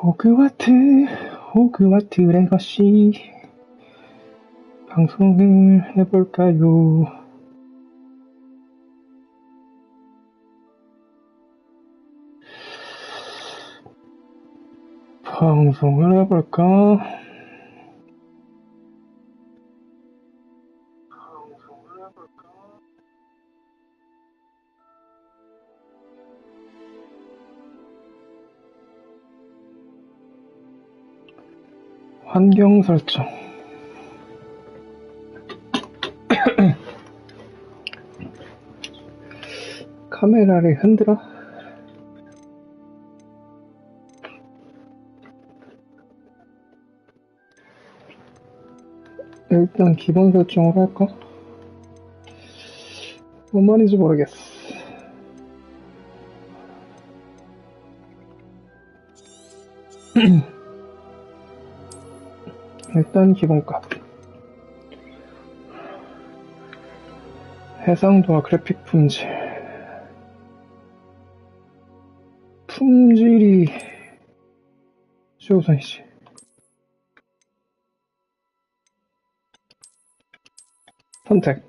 호그와트, 호그와트 레거시 방송을 해볼까요? 방송을 해볼까? 환경 설정. 카메라를 흔들어. 일단 기본 설정을 할까? 뭔 말인지 모르겠어. 일단 기본값. 해상도와 그래픽 품질. 품질이 최우선이지. 선택.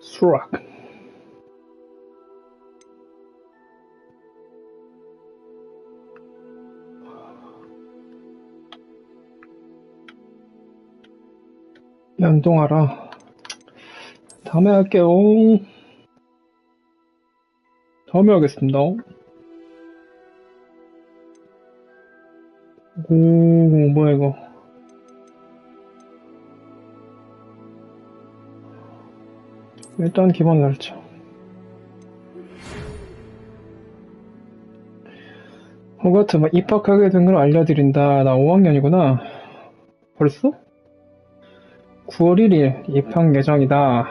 수락. 연동하라. 다음에 할게요. 다음에 하겠습니다. 오, 뭐야 이거. 일단 기본 설정. 호그와트 입학하게 된 걸 알려드린다. 나 5학년이구나. 벌써? 9월 1일 입학 예정이다.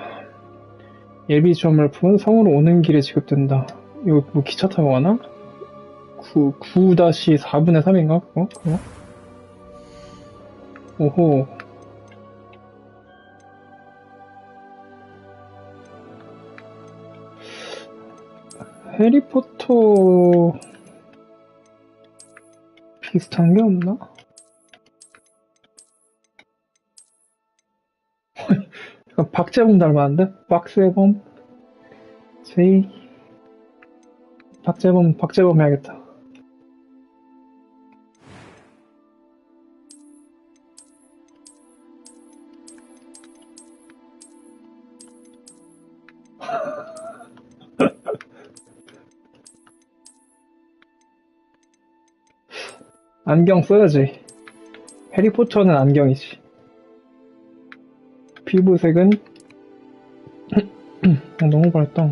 예비 지원물 품은 성으로 오는 길에 지급된다. 이거 뭐 기차 타고 가나? 9-4분의 3인가? 그거? 오호. 해리포터 비슷한 게 없나? 약간 박재범 닮았는데? 박재범? 제이 박재범 해야겠다. 안경 써야지. 해리포터는 안경이지. 피부색은 너무 밝다.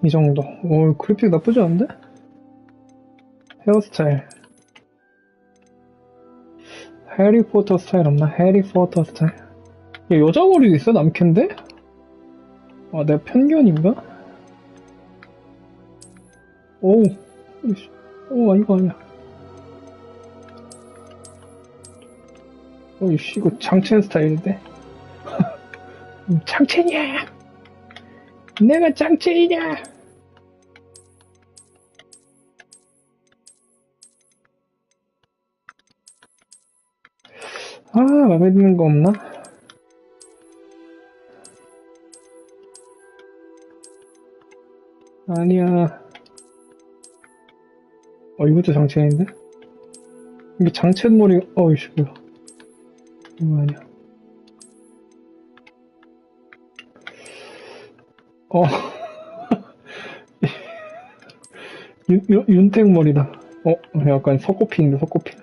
이 정도. 오, 그래픽 나쁘지 않은데? 헤어스타일. 해리포터 스타일 없나? 해리포터 스타일. 야, 여자 머리도 있어? 남캔데? 아, 내가 편견인가? 오, 이거 아니야. 이씨, 이거 장첸 스타일인데? 장첸이야! 내가 장첸이냐! 아, 맘에 드는 거 없나? 아니야. 이것도 장첸인데? 이게 장첸 머리, 이씨, 뭐야. 이거 아니야. 윤택 머리다. 약간 석고핑인데, 석고핑.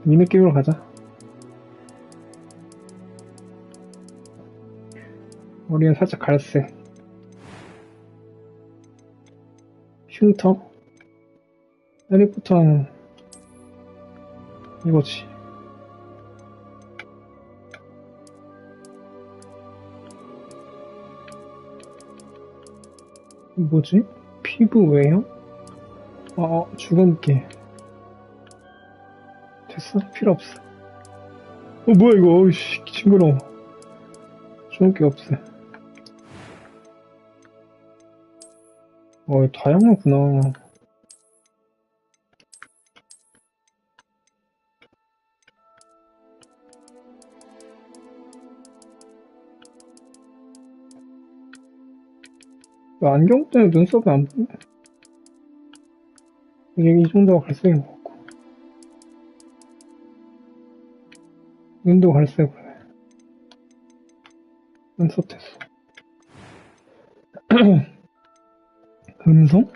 이 느낌으로 가자. 머리는 살짝 갈색. 흉터? 해리포터는 이거지. 뭐지? 피부 외형? 죽은 게 됐어? 필요 없어. 뭐야 이거. 어이씨, 징그러워. 죽은 게 없어. 다양하구나. 안경 때문에 눈썹이 안 보여. 이게 이 정도가 갈색인 것 같고. 눈도 갈색으로 해. 눈썹 됐어. 음성?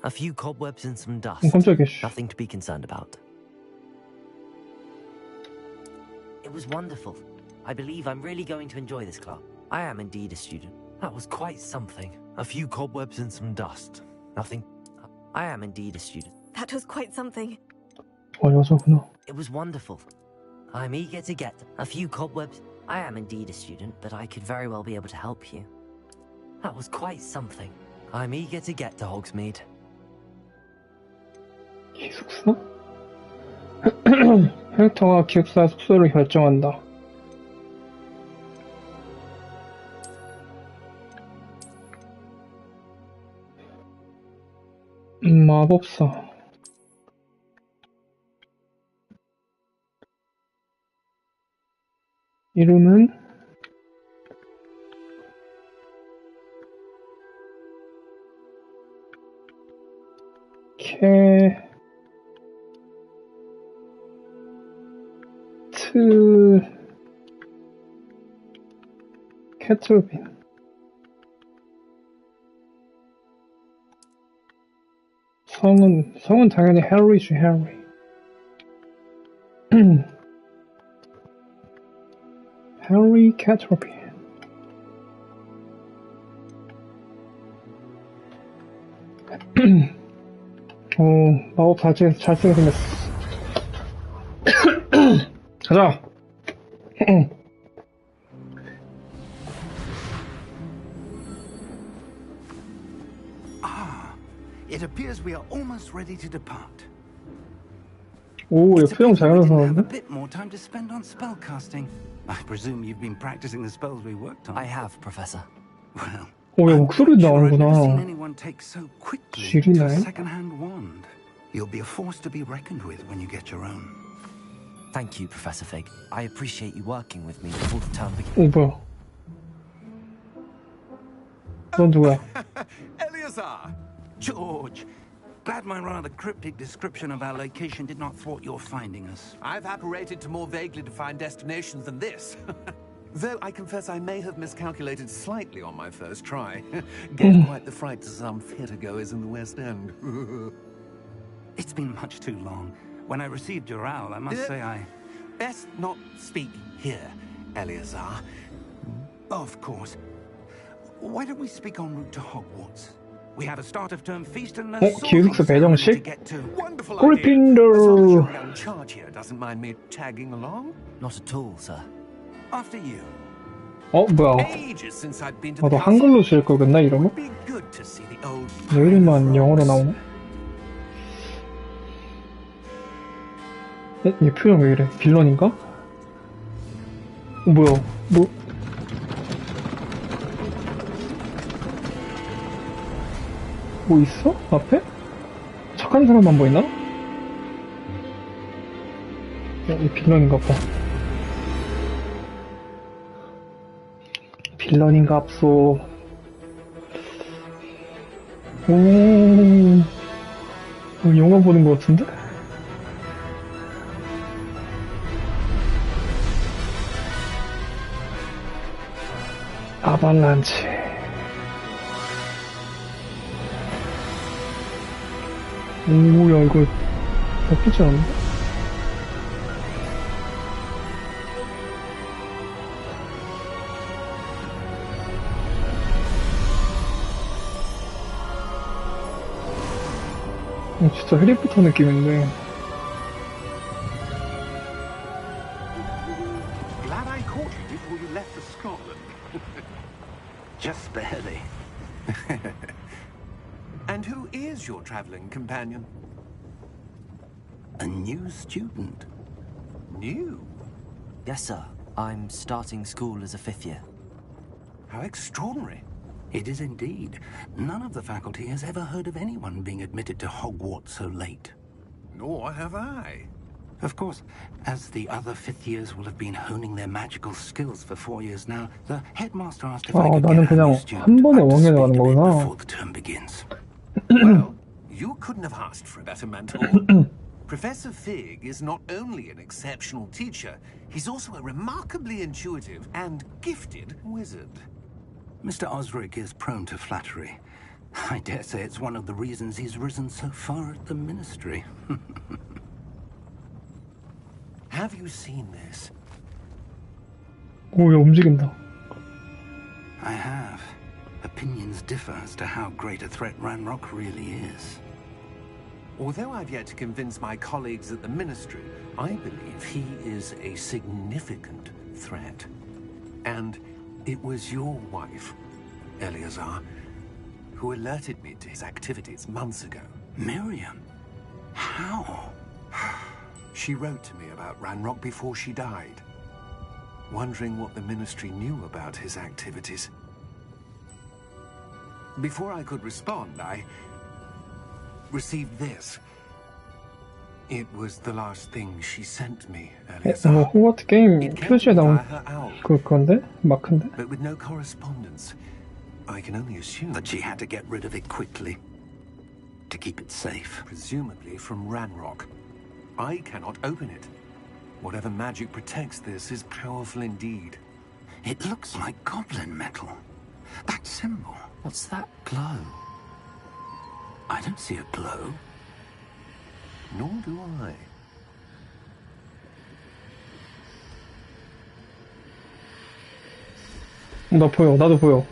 A few cobwebs and some dust. 깜짝이야. Nothing to be concerned about. It was wonderful. I believe I'm really going to enjoy this club. I am indeed a student. That was quite something. A few cobwebs and some dust. Nothing. I am indeed a student. That was quite something. 여자구나. It was wonderful. I'm eager to get a few cobwebs. I am indeed a student, but I could very well be able to help you. That was quite something. I'm eager to get to Hogsmeade. 기숙사? 헬터가 기숙사 숙소를 결정한다. 마법사. 이름은 캐틀빈. 성은 당연히 해리지, 해리. 해리 캐틀빈. 마법 잘쓰게 생겼어. 가자. It appears we are almost ready to depart. 오, 얘 It's a 표정 pity 잘 we didn't have a 나서는데? bit more time to spend on spellcasting. I presume you've been practicing the spells we worked on. I have, Professor. Well, 오, 얘 목소리도 I've never seen 나오는구나. anyone take so quickly to 지리네. a second-hand wand. You'll be a force to be reckoned with when you get your own. Thank you, Professor Fig. I appreciate you working with me before the term begins. 오, 뭐야. 넌 누구야? Eleazar! George! Glad my rather cryptic description of our location did not thwart your finding us. I've apparated to more vaguely defined destinations than this. Though I confess I may have miscalculated slightly on my first try. Gave quite the fright to some theatre-goers in the West End. It's been much too long. When I received your owl, I must say I... Best not speak here, Eleazar. Of course. Why don't we speak en route to Hogwarts? We have a start-of-term feast and a 기숙사 ceremony to 배정식? get to. Wonderful idea. 꿀핀더. As long as your young charge here doesn't mind me tagging along. Not at all, sir. After you. 뭐야. Ages since I've been to 너 the 한글로 지을 거겠나, 이러면? Be good to see the old. 내 이름만 영어로 나오네? 얘 표정 왜 이래? 빌런인가? 뭐야? 뭐 있어? 앞에? 착한 사람만 보이나? 이 빌런인가 봐. 빌런인가 앞소. 영화 보는 것 같은데? 아발란치. 오야, 이거 나쁘지 않은데? 진짜 해리포터 느낌인데. Glad I caught you before you left for Scotland. Just barely. And And who is your traveling companion? A new student. New? Yes, sir. I'm starting school as a 5th year. How extraordinary. It is indeed. None of the faculty has ever heard of anyone being admitted to Hogwarts so late. Nor have I. Of course, as the other 5th years will have been honing their magical skills for 4 years now, the headmaster asked if I could 나는 get a 그냥 new 한 student 번에 up to 왕년에 speed 가는 a bit 거구나. before the term begins. Well, you couldn't have asked for a better mentor. Professor Fig is not only an exceptional teacher, he's also a remarkably intuitive and gifted wizard. Mr. Osric is prone to flattery. I dare say it's one of the reasons he's risen so far at the ministry. Have you seen this? 오, 야, 움직인다. I have. Opinions differ as to how great a threat Ranrock really is. Although I've yet to convince my colleagues at the ministry, I believe he is a significant threat. And it was your wife, Eleazar, who alerted me to his activities months ago. Miriam? How? She wrote to me about Ranrock before she died, wondering what the ministry knew about his activities. Before I could respond, I received this. It was the last thing she sent me, Eleazar. 이거 호그와트 게임 It came 표지에 to me 나온 via her owl, 그건데? 마크인데? but with no correspondence. I can only assume That she had to get rid of it quickly. To keep it safe. presumably from Ranrock. I cannot open it. Whatever magic protects this is powerful indeed. It looks like goblin metal. That symbol. What's that glow? I don't see a glow. Nor do I. 나 보여. 나도 보여.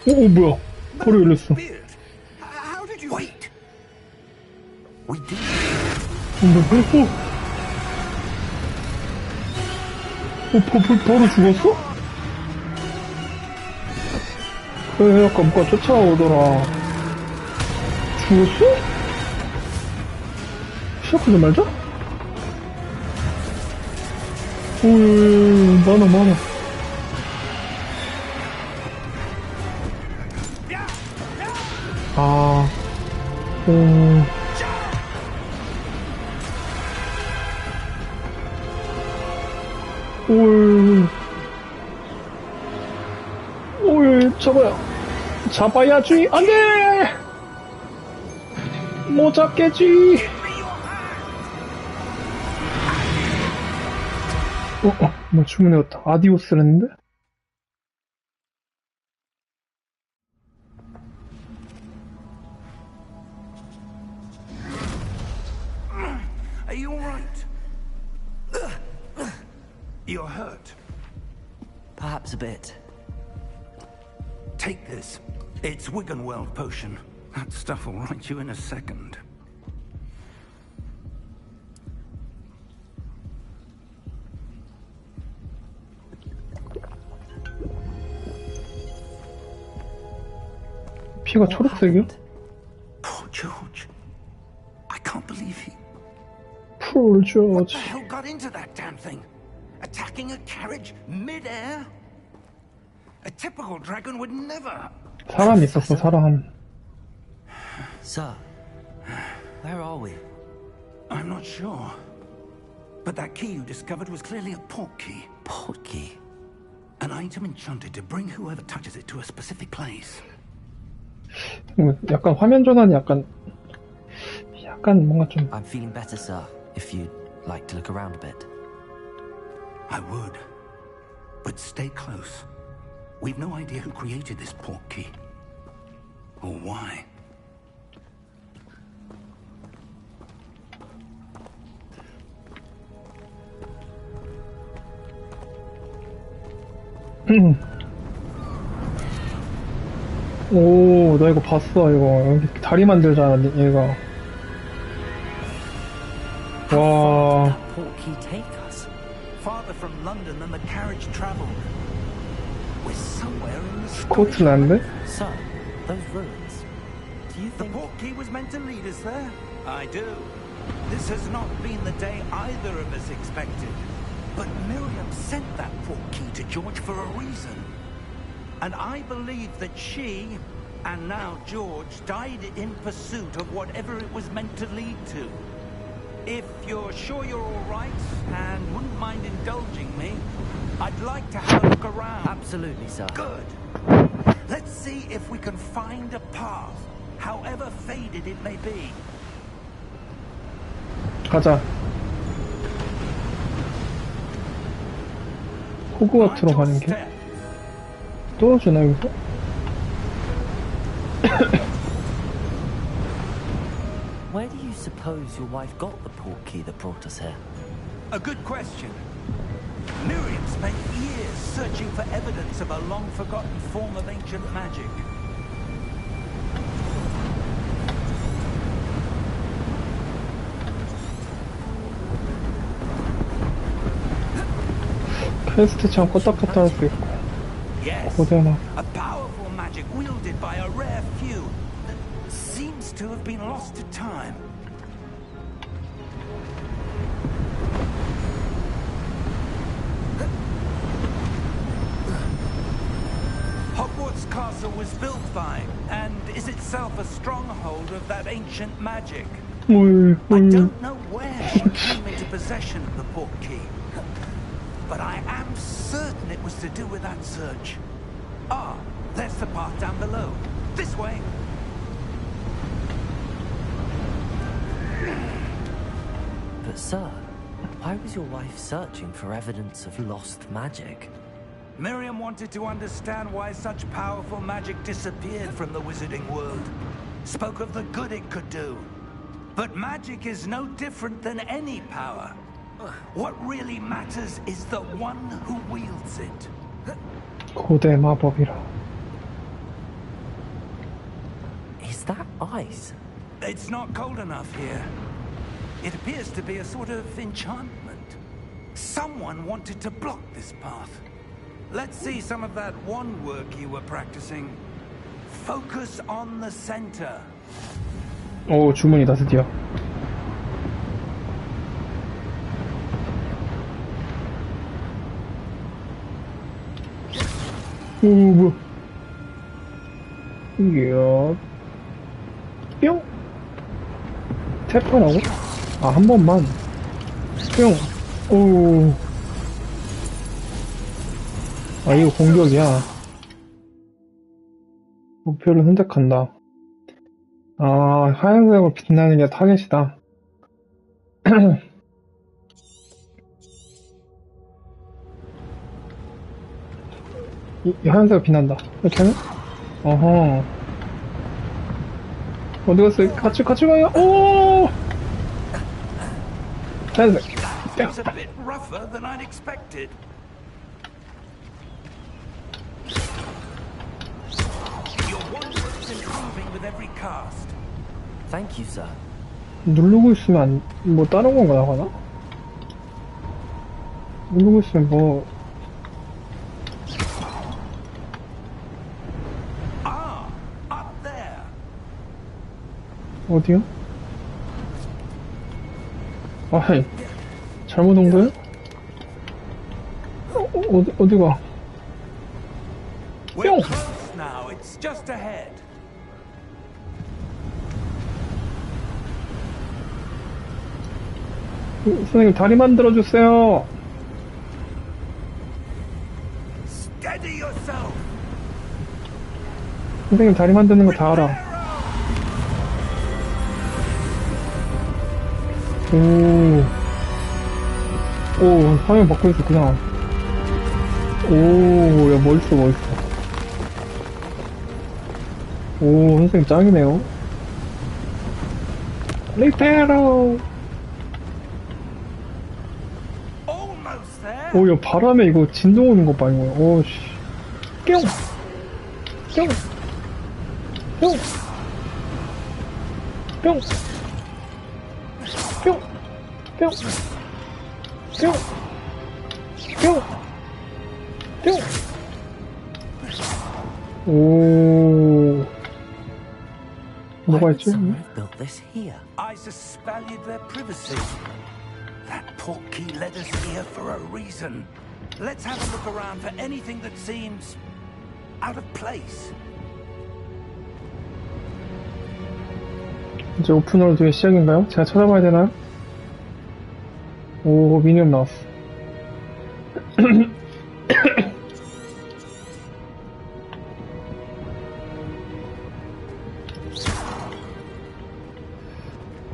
오, 뭐야. 바로 열렸어. Beard. How did you... Wait. We did. 바로 죽었어? 왜 아까 뭔가 쫓아오더라. 죽었어? 시작하자마자? 오, 많아. 아, 잡아야지. 안 돼! 못 잡겠지. 뭐 주문해왔다. 아디오스랬는데? Are you all right? You're hurt. Perhaps a bit. Take this. It's Wiggenweld potion. That stuff will right you in a second. 피가 초록색이야? Poor George. I can't believe he... Poor What George. the hell got into that damn thing? Attacking a carriage mid-air? A typical dragon would never... 사람 있었어, 사람. Sir, where are we? I'm not sure. But that key you discovered was clearly a port key. Port key. An item enchanted to bring whoever touches it to a specific place. 약간 화면 전환이 약간 뭔가 좀. I'm feeling better, sir, if you'd like to look around a bit. I would. But stay close. We've no idea who created this port key. Or why. 오, 나 이거 봤어, 이거. 여기 다리 만들잖아, 얘가. 와. That port key take us? Farther from London than the carriage traveled. We're somewhere in the 스코틀랜드? Sir, those ruins. The portkey was meant to lead us there? I do. This has not been the day either of us expected. But Miriam sent that portkey to George for a reason. And I believe that she, and now George, died in pursuit of whatever it was meant to lead to. If you're sure you're all right, and wouldn't mind indulging me, I'd like to have a look around. Absolutely, sir. Good. Let's see if we can find a path, however faded it may be. 가자. 호그와트로 가는 길. 떨어지나 여기서? Where do you suppose your wife got the portkey that brought us here? A good question. Miriam spent years searching for evidence of a long-forgotten form of ancient magic. 퀘스트 참 껐다 켰다 할 수 있고. Yes, 고대나. a powerful magic wielded by a rare few that seems to have been lost to time. Hogwarts Castle was built by, and is itself a stronghold of that ancient magic. I don't know where she came into possession of the portkey, but I am certain it was to do with that search. Ah, there's the path down below. This way. But sir, why was your wife searching for evidence of lost magic? Miriam wanted to understand why such powerful magic disappeared from the wizarding world. Spoke of the good it could do. But magic is no different than any power. What really matters is the one who wields it. 고대 마법이라. Is that ice? It's not cold enough here. It appears to be a sort of enchantment. Someone wanted to block this path. Let's see some of that wand work you were practicing. Focus on the center. 오, 주문이다 드디어. 오, 뭐야. 이야. 뿅! 태퍼라고? 아, 한 번만. 뿅! 오. 아, 이거 공격이야. 목표를 선택한다. 아, 하얀색으로 빛나는 게 타겟이다. 이 하얀색으로 빛난다. 이렇게 하면? 어허. 어디 갔어요? 같이 가요! 오! 하얀색. It's a bit rougher than I'd expected. Your wand work's improving with every cast. Thank you, sir. 누르고 있으면 뭐 다른 건가 나가나? 누르고 있으면 뭐 Ah, up there. 어디요? 아이 잘못 온 거야? 어디가? We're close now. It's just ahead. 선생님 다리 만들어 주세요. Steady yourself. 선생님 다리 만드는 거 다 알아. 오, 화면 바꿔 있었구나. 오, 야 멋있어. 오, 선생님 짱이네요. 리페로. Almost there. 오, 야 바람에 이거 진동 오는 거 봐, 이거. 오, 씨. 뿅! 뿅! 뿅! 뿅! 뿅! 뿅! 뿅! 뿅! 뿅! 오. Why 뭐가 would 있지? someone have built this here? I suspended their privacy. That portkey led us here for a reason. Let's have a look around for anything that seems out of place. 이제 오픈월드의 시작인가요? 제가 찾아봐야 되나요? 오, 미니언 나왔어.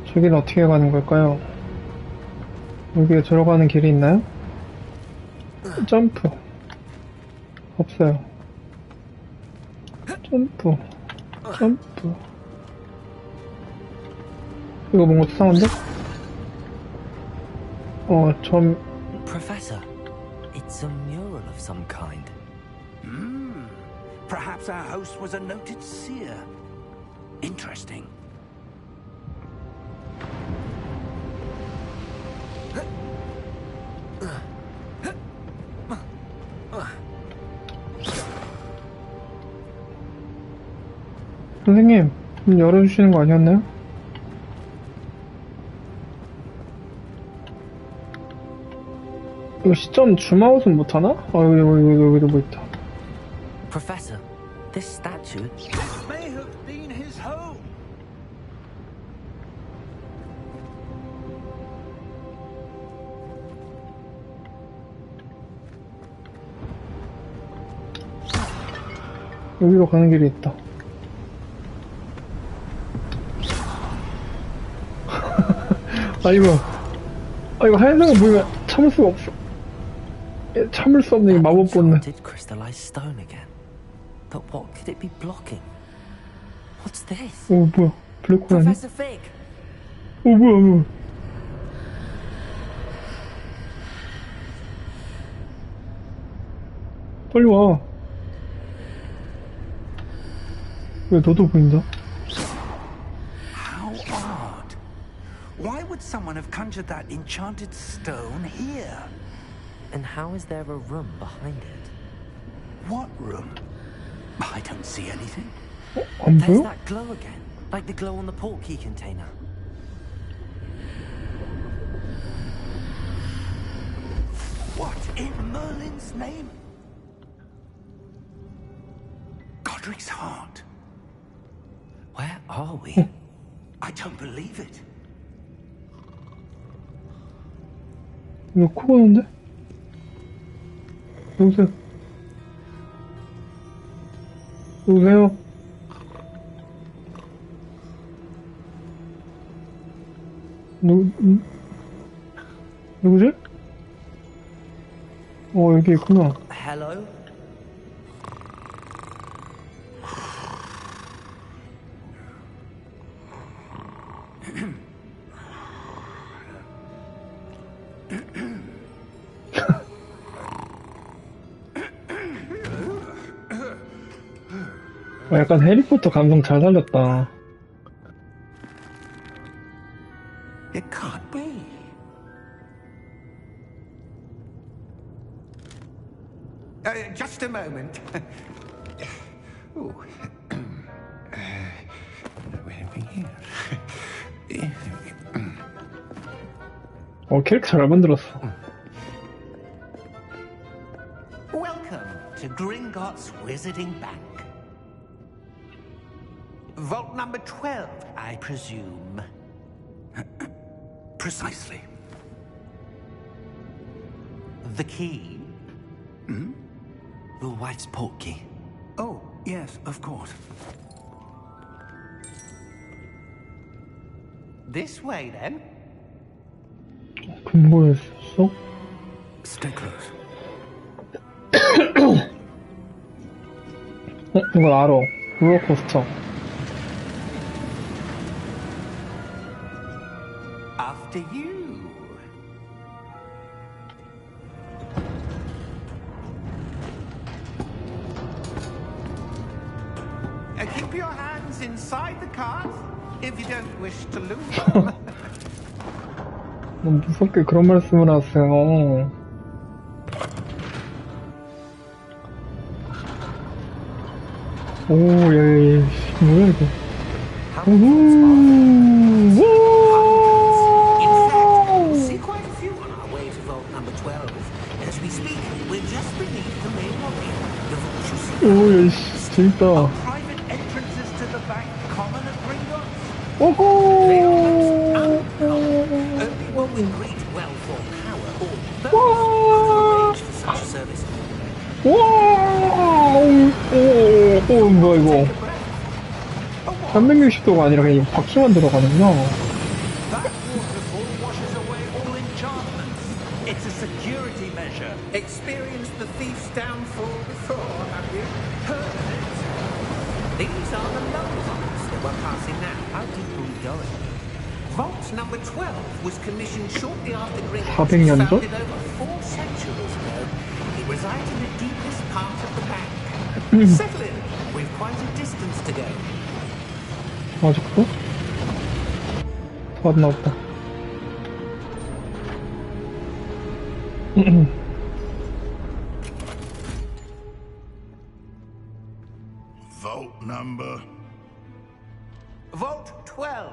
저기는 어떻게 가는 걸까요? 여기에 들어가는 길이 있나요? 점프. 없어요. 점프. 점프. 이거 뭔가 수상한데? Professor, it's a mural of some kind. Perhaps our host was a noted seer. Interesting. 선생님, 문 열어주시는 거 아니었나요? 이거 시점 줌아웃은 못하나? 여기도 뭐 있다. Professor, this statue. This may have been his home. 여기로 가는 길이 있다. 이거 하얀색을 보이면 참을 수가 없어. 참을 수 없는 이 마법 본능. Enchanted crystallized stone again. But what could it be blocking? What's this? 오, 뭐야. 블랙홀 아니야? Professor Fig! 오, 뭐야. 빨리 와. 왜 너도 보인다? How odd. Why would someone have conjured that enchanted stone here? And how is there a room behind it? What room? I don't see anything. 안 There's 보여? that glow again, like the glow on the portkey container. What in Merlin's name? Godric's heart. Where are we? I don't believe it. 이거 코 고는데? 여보세요? 여보세요? 누구지? 여기 있구나. Hello? 약간 해리포터 감성 잘 살렸다. It can't be. Just a moment. Ooh. Where are we here? 캐릭터 잘 만들었어. Welcome to Gringotts Wizarding Bank. Vault number 12, I presume. Precisely. The key? Your wife's portkey. Oh, yes, of course. This way, then. 근거였어? Stay close. 이건 알아. 롤러코스터. After you. Keep your hands inside the cart if you don't wish to lose them. 너무 무섭게 그런 말씀을 하세요. 오, 뭐야 이거. powerful sparkling. Hundreds. In fact, we'll see quite a few on our way to vault number 12. As we speak, we're just beneath the main lobby. The vault you see 오, 야, 씨, 재밌다. Private entrances to the bank common at Gringotts? 오호! only one with great well-formed power or both could arrange for such a service. 와! 오, 뭐야, 이거. 360도가 아니라 그냥 바퀴만 들어가는구나. That waterfall washes away all enchantments. It's a security measure. Experienced the thief's downfall before, have you? Heard of it? These are the lower vaults that we're passing now. How deep are we going? Vault number 12 was commissioned shortly after Gringotts 400년 was 전? founded over 4 centuries ago. It resides in the deepest part of the bank. Settle in. We've quite a distance to go. 아직도? 더 안 나왔다. Vault number. Vault 12.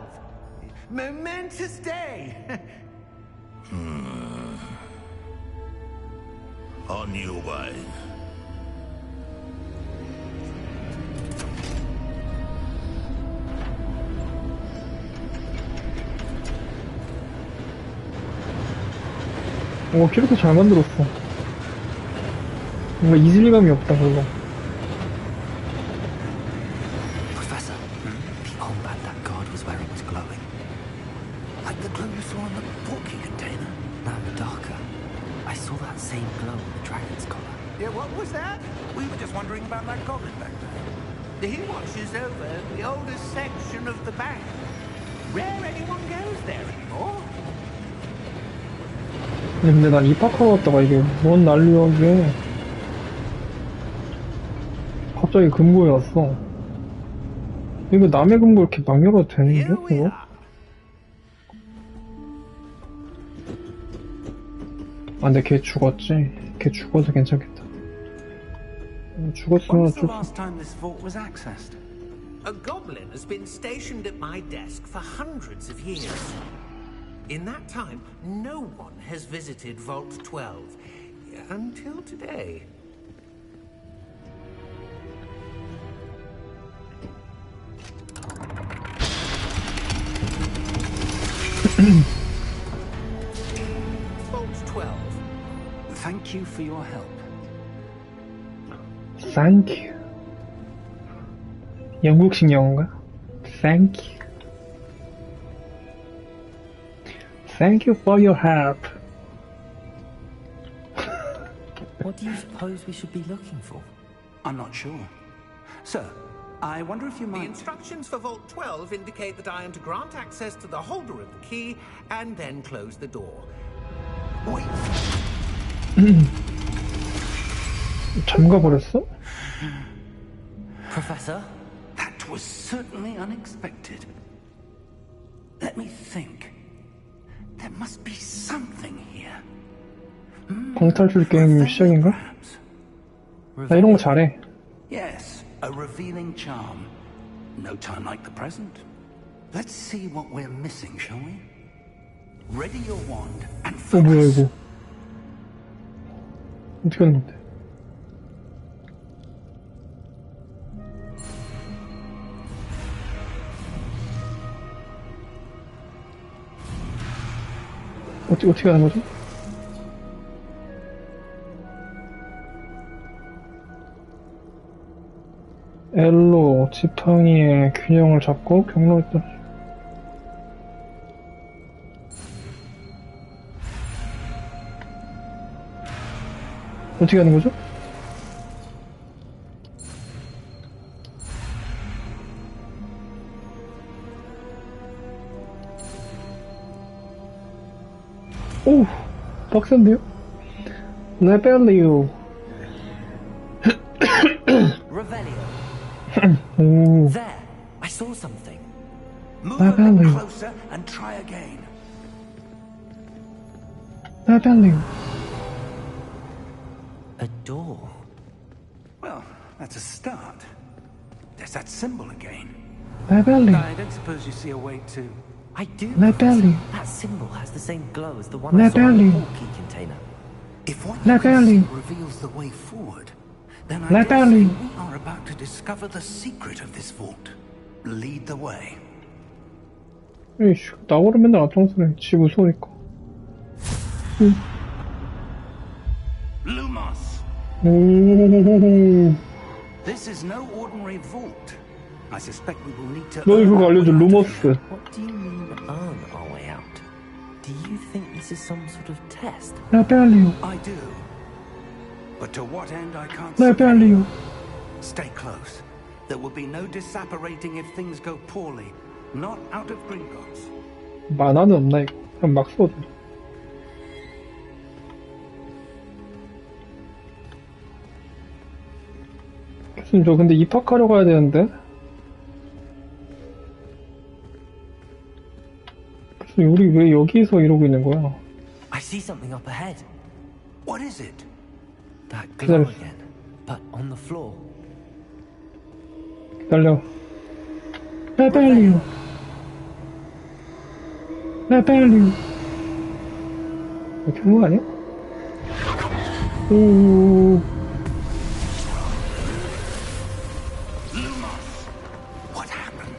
Momentous day. On your way. 오, 캐릭터 잘 만들었어. 뭔가 이질감이 없다, 별로. Professor, the arm band that guard was wearing was glowing. Like the glow you saw on the portkey container. Now darker. I saw that same glow on the dragon's collar. Yeah, what was that? We were just wondering about that goblin back there. He watches over the oldest section of the bank. Rare anyone goes there anymore. 근데 난 입학하고 왔다가 이게 뭔 난리야, 이게. 갑자기 금고에 왔어. 이거 남의 금고 이렇게 막 열어도 되는데? Here we 이거? are. 아, 근데 걔 죽었지. 걔 죽어서 괜찮겠다. 죽었으면 When was the 어쩔 수 last time this vault was accessed? A goblin has been stationed at my desk for hundreds of years. In that time, no one has visited Vault 12 until today. Vault 12. Thank you for your help. Thank you. 영국식 영어인가? Thank you. Thank you for your help. What do you suppose we should be looking for? I'm not sure. Sir, I wonder if you The might... instructions for Vault 12 indicate that I am to grant access to the holder of the key and then close the door. Wait. 잠가버렸어? Professor? That was certainly unexpected. Let me think. There must be something here. 방탈출 게임 시작인가? Perhaps. 나 이런 거 잘해. Yes, a revealing charm. No time like the present. Let's see what we're missing, shall we? Ready your wand and 어, 뭐야, focus. 이거. 어떻게 하는 건데? 어떻게 하는 거죠? L로 지팡이의 균형을 잡고 경로를 따라. 어떻게 하는 거죠? 오, 빡센데요? 레벨리오. Revelio. 오, There! I saw something. Move a Revealing. bit closer and try again. 레벨리오. A door. Well, that's a start. There's that symbol again. 레벨리. I don't suppose you see a way to... I do. 레벨리. That symbol has the same glow as the one I saw in Levelli. the portkey container. If what you can Levelli. see reveals the way forward, then I Levelli. guess we are about to discover the secret of this vault. Lead the way. 에이씨, 나보다 맨날 앞장서네. 지 무서우니까. Lumos! 오. This is no ordinary vault. I suspect we will need to... 너 earn 그거 our 알려줘, way out of 루머스. here. What do you mean, earn our way out? Do you think this is some sort of test? 레벨리오. I do. But to what end I can't say. 레벨리오. Stay close. There will be no disapparating if things go poorly. Not out of Gringotts. 만화는 없나, 이거? 그냥 막 써도. 교수님, 저 근데 입학하러 가야 되는데? 교수님, 우리 왜 여기서 이러고 있는 거야? I see something up ahead. What is it? That glow 기다려. again, but on the floor. 기다려. 레벨리오. 레벨리오. 이렇게 하는 거 아니야? 오. What happened?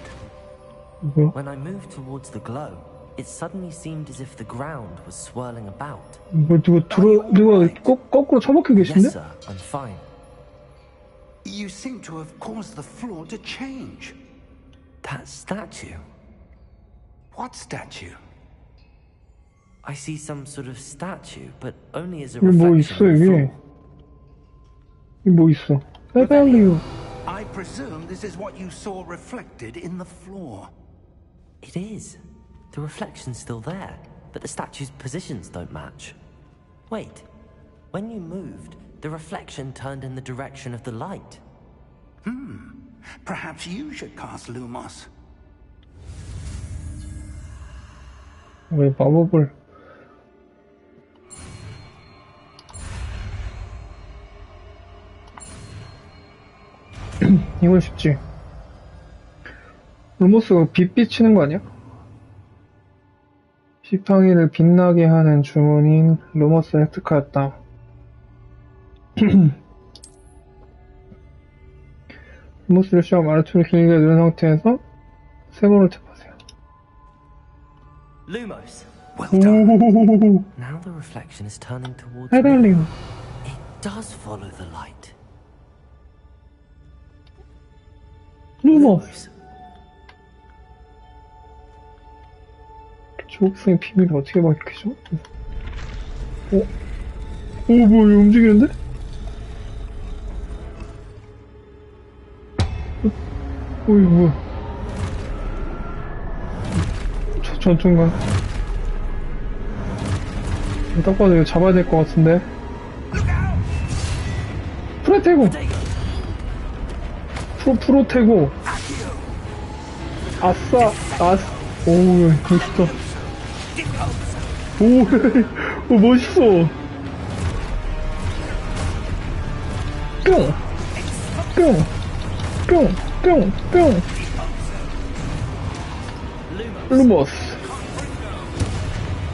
뭐야? When I moved towards the glow, it suddenly seemed as if the ground was swirling about. 뭐, 누가 거꾸로 처박혀 계신데? Yes, sir, I'm fine. You seem to have caused the floor to change. That statue. What statue? I see some sort of statue, but only as a 여기 뭐 reflection 있어, on the 여기? floor. 여기 뭐 있어? 레벨리오. I presume this is what you saw reflected in the floor. It is. The reflection's still there, but the statue's positions don't match. Wait. When you moved, the reflection turned in the direction of the light. Perhaps you should cast Lumos. 왜 마법을. 이건 쉽지. 루모스가 빛 비치는 거 아니야? 지팡이를 빛나게 하는 주문인 루머스를 획득하였다. 루머스를 시험 아래쪽을 길게 누른 상태에서 세 번을 탭하세요. Lumos. Well done. 오호호호호. Now the reflection is turning towards me. 해달리오. It does follow the light. 루머스. 조국성의 비밀을 어떻게 밝히죠? 뭐야, 움직이는데? 어이, 뭐야. 전중간. 딱 봐도 이거 잡아야 될 것 같은데. 프로테고! 프로테고! 아싸, 오우, 멋있다. 오, 멋있어. 뿅! 뿅! 뿅! 뿅! 뿅! 루머스.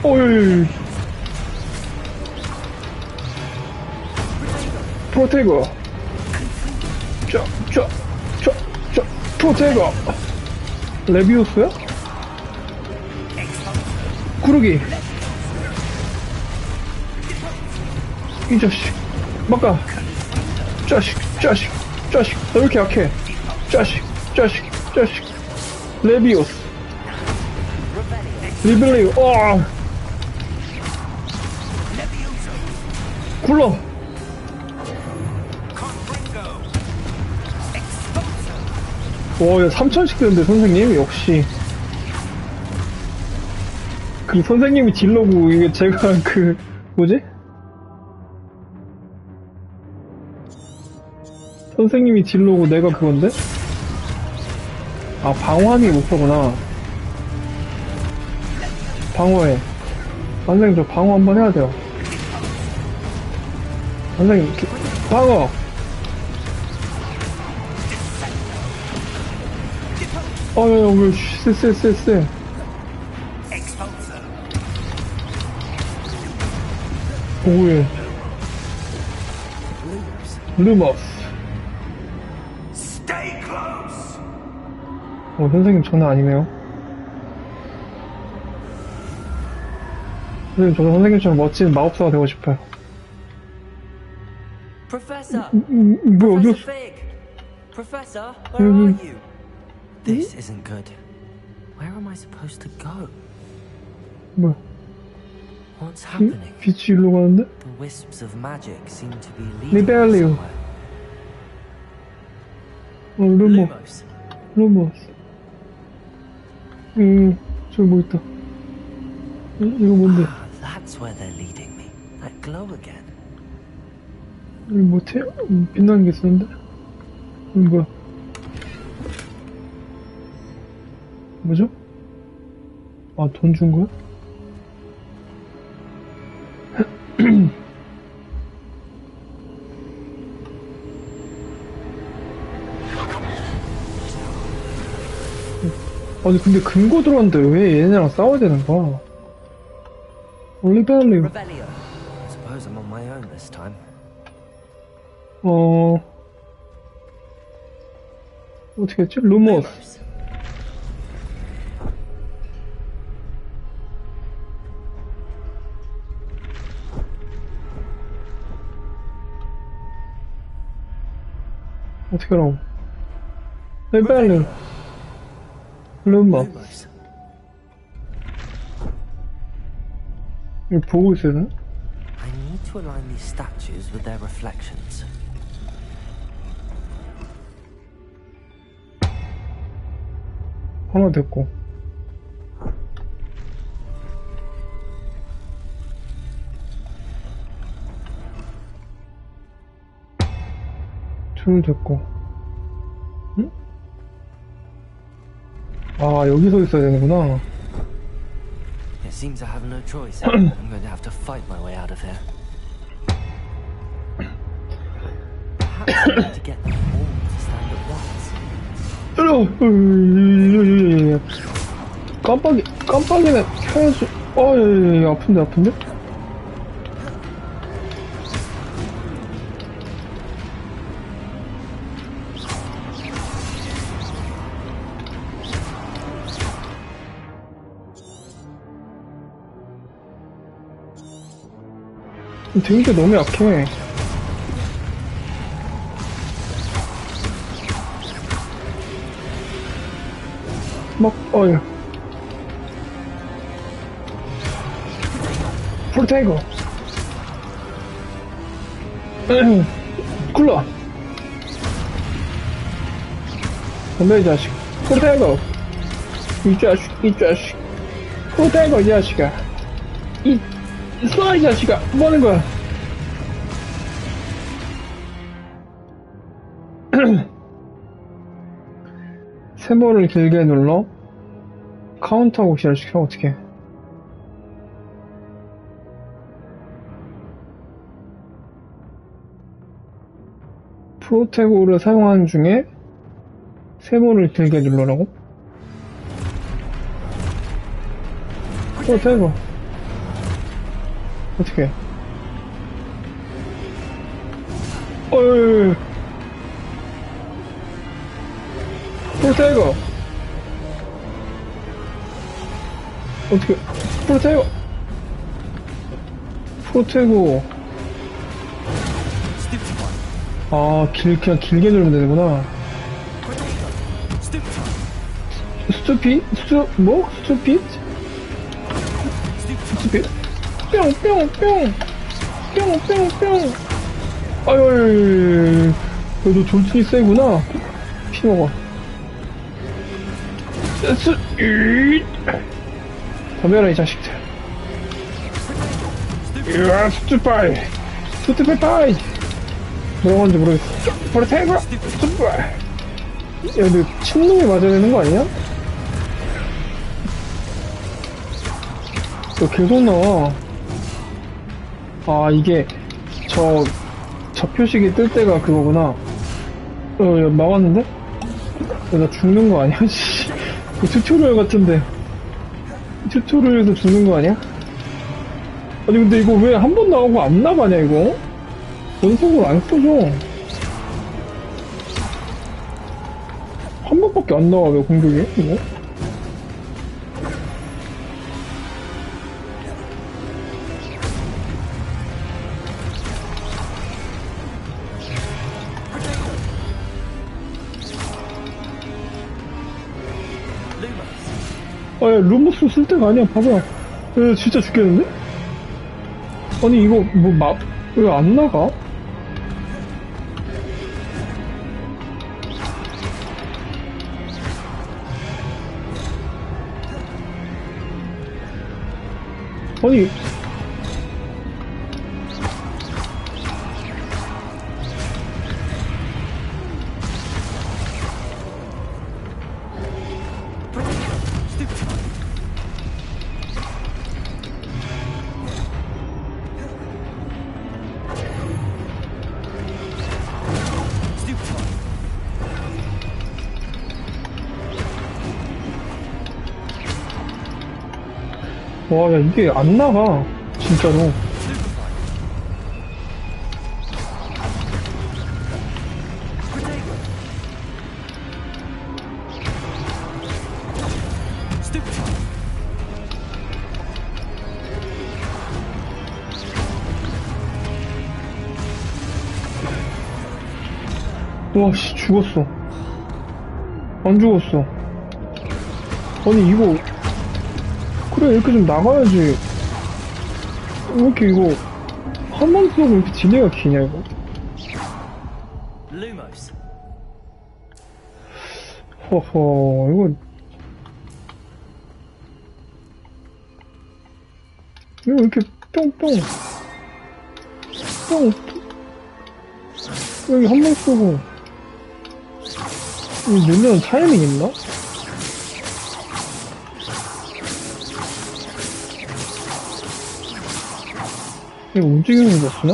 오이. 프로테거. 프로테거. 레비우스야? 구르기. 이 자식. 막가. 자식. 너 왜 이렇게 약해? 자식. 레비우스. 리벨리오. 굴러. 와, 야, 3000씩 되는데, 선생님? 역시. 그 선생님이 딜러고, 이게 제가 뭐지? 선생님이 딜러고 내가 그건데? 아, 방어하는 게 목표구나. 방어해. 선생님, 저 방어 한번 해야 돼요. 선생님, 방어! 왜, 쎄. Expulsor. 오예. 루머스. Stay close. 선생님 장난 아니네요. 선생님, 저도 선생님처럼 멋진 마법사가 되고 싶어요. Professor! 뭐야, Professor 어디였어? Fig! Professor, where are you? This isn't good. Where am I supposed to go? 뭐야, What's happening? 빛이 일로 가는데? The wisps of magic seem to be leading me 리벨리오. somewhere. 루머스. 저기 뭐 있다. 이거 뭔데? That's where they're leading me. That glow again. 여기 뭐, 빛나는 게 있었는데? 이거 뭐야? 뭐죠? 아, 돈 준 거야? 아니, 근데 금고 들어왔는데 왜 얘네랑 싸워야 되는 거야? 리벨리오. Rebellion. I suppose I'm on my own this time. 어떻게 했지? 루머스. 어떻게 하라고? 리벨리오. 루머스. 이거 보고 있어야 되나? I need to align these statues with their reflections. 하나 됐고. 둘 됐고. 응? 아, 여기 서 있어야 되는구나. It seems I have no choice. I'm going to have to fight my way out of here. Perhaps I need to get them all to stand at once. 깜빡이는 켜야지. 아픈데? 데미지가 너무 약해. 프로테이거. 굴러. 건너, 이 자식. 프로테이거. 이 자식. 프로테이거, 이 자식아. 이 자식아. 뭐 하는 거야? 세모를 길게 눌러 카운터하고 기절시켜. 어떻게? 프로테고를 사용하는 중에 세모를 길게 누르라고? 프로테고 어떻게? 프로테고 어떻게? 프로테고 아, 그냥 길게 누르면 되는구나. 스투핏? 뿅. 아유, 너 졸진이 세구나. 피 먹어. 덤벼라, 이 자식들. 이야, 스투핏 파이. 뭐라고 하는지 모르겠어. 프로테이거! 스투핏! 야, 근데 침놈이 맞아야 되는 거 아니야? 너 계속 나와. 아, 이게 저 표식이 뜰 때가 그거구나. 야, 막았는데? 야, 나 죽는 거 아니야? 씨. 튜토리얼 같은데. 튜토리얼에서 죽는 거 아니야? 아니 근데 이거 왜 한 번 나오고 안 나가냐 이거? 연속으로 안 써줘. 한 번밖에 안 나와 왜 공격이? 이거? 아, 야, 루머스 쓸 때가 아니야, 바보야. 야, 진짜 죽겠는데? 아니, 이거, 왜 안 나가? 아니, 와, 야, 이게 안 나가. 진짜로. 와, 씨, 죽었어. 안 죽었어. 아니, 이거. 그래, 이렇게 좀 나가야지. 왜 이렇게 이거. 한 번 쏘고 이렇게 딜레이가 기냐, 이거. Lumos. 허허, 이거. 이거 이렇게 뿅뿅. 뿅. 여기 한 번 쏘고. 이거 넣으면 타이밍 있나? 이거 움직이는 거 쓰나?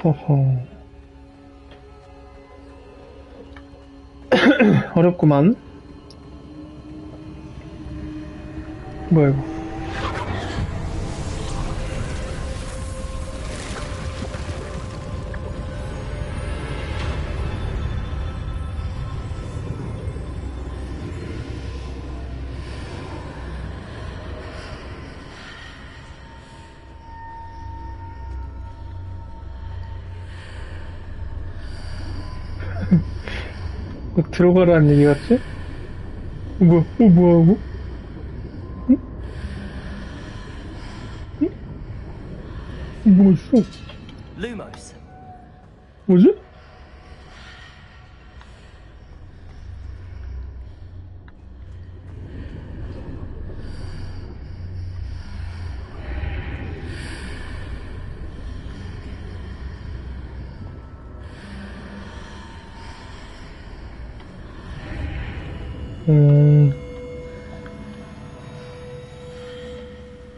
허허. 어렵구만. 뭐야, 이거. 들어가라는 얘기 같지? 뭐야, 뭐하고? 응? 응? 뭐가 있어? Lumos. 뭐지?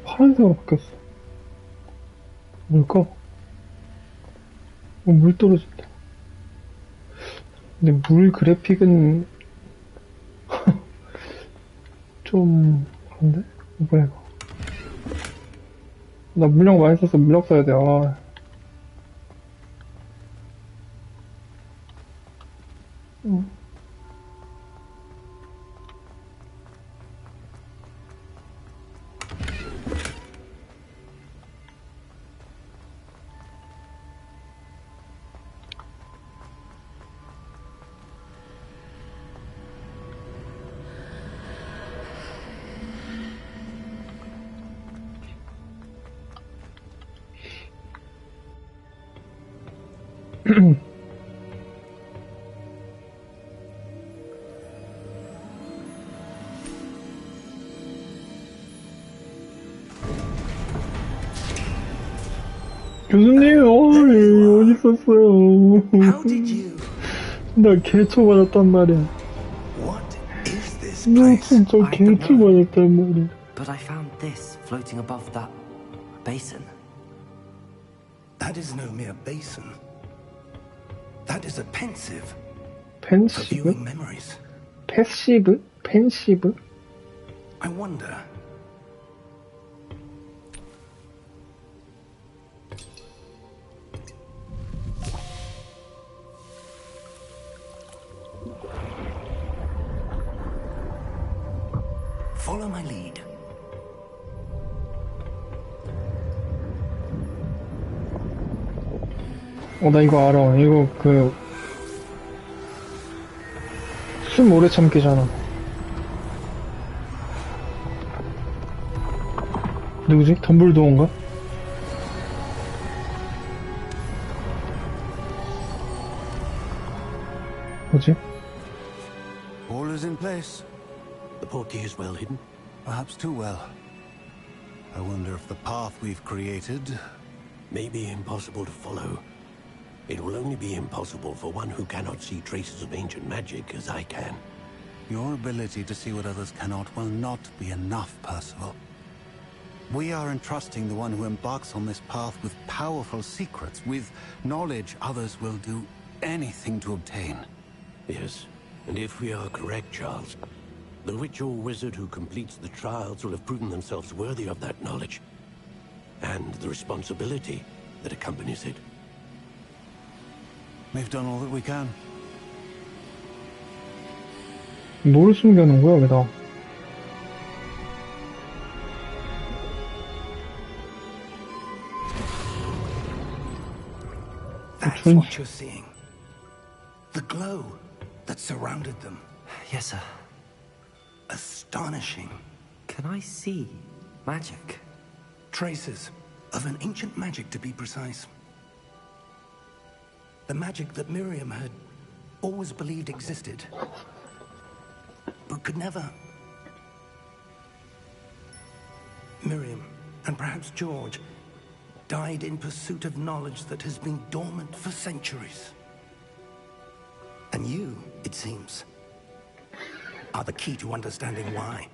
파란색으로 바뀌었어. 뭘까? 물 떨어진다. 근데 물 그래픽은 좀 그런데? 뭐야 이거? 나 물약 많이 썼어. 물약 써야 돼. 아. 교수님, 어디 있었어요? How did you? 나 개초 받았단 말이야. What is this 나 place? 진짜 I don't 개초 know. 받았단 말이야. But I found this floating above that basin. That is no mere basin. That is a pensive. 펜시브? viewing memories. 패시브? 펜시브? I wonder. Follow my lead. 나 이거 알아. 이거 숨 오래 참기잖아. 누구지? 덤블도어인가? 뭐지? All is in place. The portkey is well hidden. Perhaps too well. I wonder if the path we've created... May be impossible to follow. It will only be impossible for one who cannot see traces of ancient magic as I can. Your ability to see what others cannot will not be enough, Percival. We are entrusting the one who embarks on this path with powerful secrets, with knowledge others will do anything to obtain. Yes, and if we are correct, Charles, the witch or wizard who completes the trials will have proven themselves worthy of that knowledge, and the responsibility that accompanies it. We've done all that we can. 뭐를 숨겨놓은 거야, 여기다? That's what you're seeing. The glow that surrounded them. Yes, sir. Astonishing. Can I see magic? Traces of an ancient magic, to be precise. The magic that Miriam had always believed existed, but could never. Miriam, and perhaps George, died in pursuit of knowledge that has been dormant for centuries. And you, it seems, are the key to understanding why.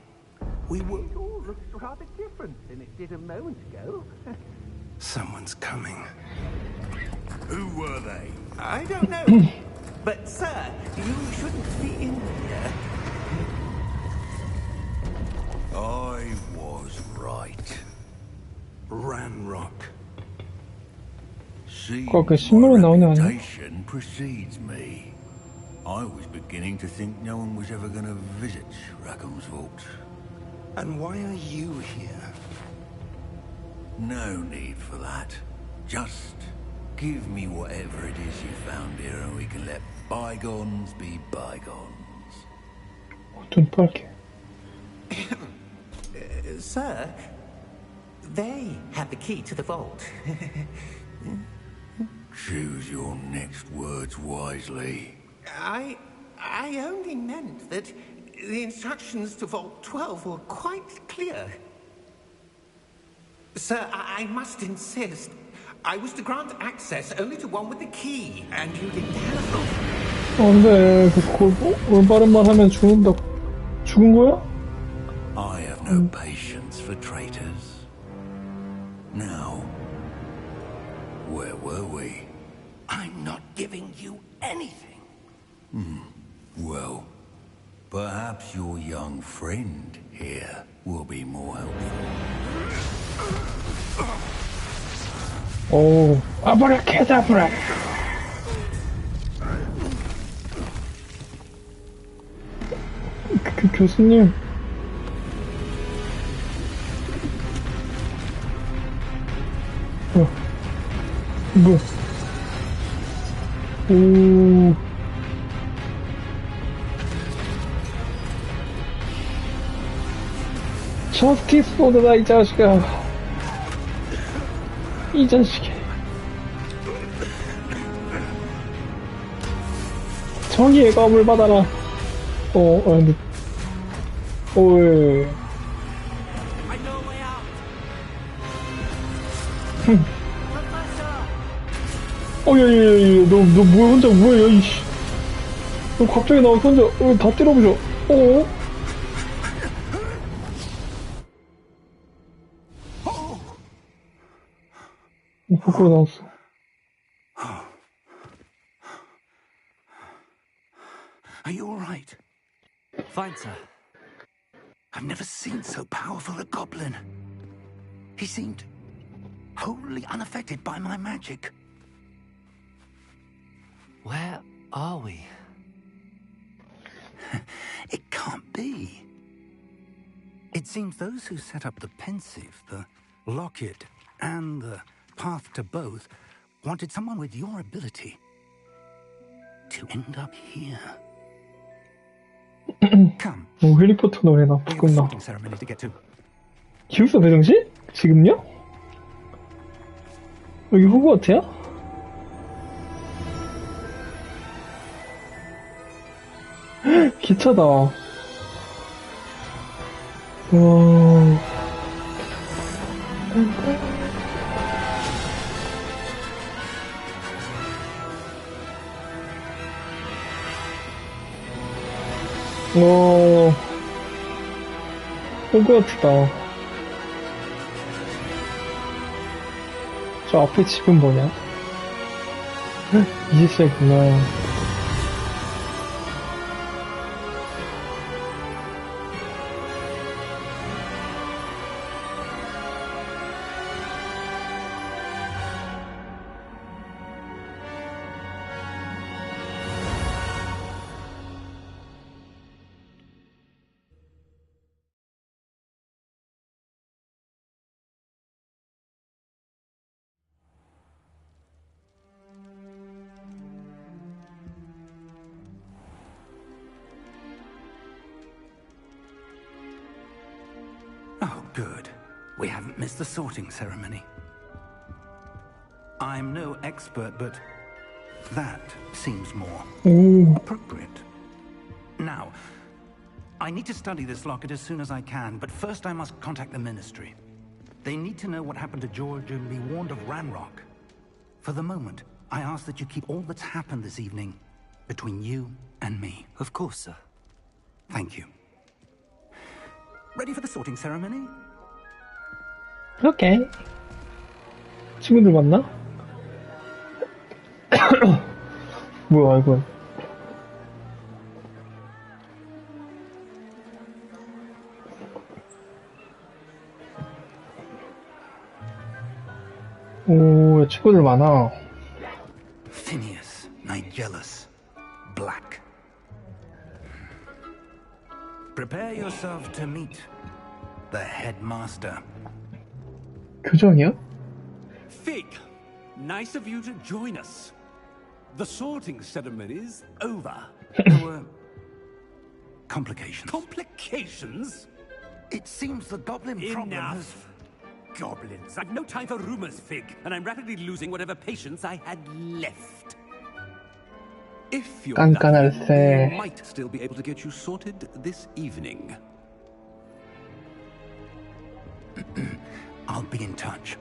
We were... It all looks rather different than it did a moment ago. Someone's coming. Who were they? I don't know. But, sir, you shouldn't be in here. I was right. Ranrock. See, 그 신문에 나오는 애 아니야? reputation precedes me. I was beginning to think no one was ever going to visit Rackham's vault. And why are you here? No need for that. Just give me whatever it is you found here and we can let bygones be bygones. 눈 빨개. Sir, they have the key to the vault. Choose your next words wisely. I only meant that the instructions to Vault 12 were quite clear. Sir, I must insist. I was to grant access only to one with the key, and you didn't have 안 돼. 올바른 말 하면 죽는다. 죽은 거야? I have no patience for traitors. Now, where were we? I'm not giving you anything. Well, perhaps your young friend here will be more helpful. 오, 아브라카다브라. 교수님. 뭐야? 오. 저스티스 보드다, 이 자식아. 이 자식이. 정의의 검을 받아라. 근데. 예. 예. 너 뭐야, 혼자 뭐야, 이씨. 너 갑자기 나와서 혼자, 다 때려부셔. 밖으로 나왔어. Are you all right? Fine, sir. I've never seen so powerful a goblin. He seemed wholly unaffected by my magic. Where are we? It can't be. It seems those who set up the pensive, the locket, and the path to both wanted someone with your ability to end up here. Come. 오, 해리포터 노래나 We have a 부끈나. sorting ceremony to get to. 기숙사 배정실? 지금요? 여기 호그와트야? 기차다. 와. 와. 호그와트다. 저 앞에 집은 뭐냐? 20세구나. Oh, good. We haven't missed the sorting ceremony. I'm no expert, but that seems more 오, appropriate. Now, I need to study this locket as soon as I can, but first I must contact the Ministry. They need to know what happened to George and be warned of Ranrock. For the moment, I ask that you keep all that's happened this evening between you and me. Of course, sir. Thank you. Ready for the sorting ceremony? 오케이. 친구들 만나? 뭐야, 이건. 오, 친구들 많아. Phineas, Nigellus, Black. Prepare yourself to meet the headmaster. 교정이야? Fig, nice of you to join us. The sorting ceremony's over. There were complications. Complications? It seems the goblin problem has... Enough. Goblins. I've no time for rumors, Fig, and I'm rapidly losing whatever patience I had left. If you're 깐깐할세. lucky, we might still be able to get you sorted this evening. I'll be in touch.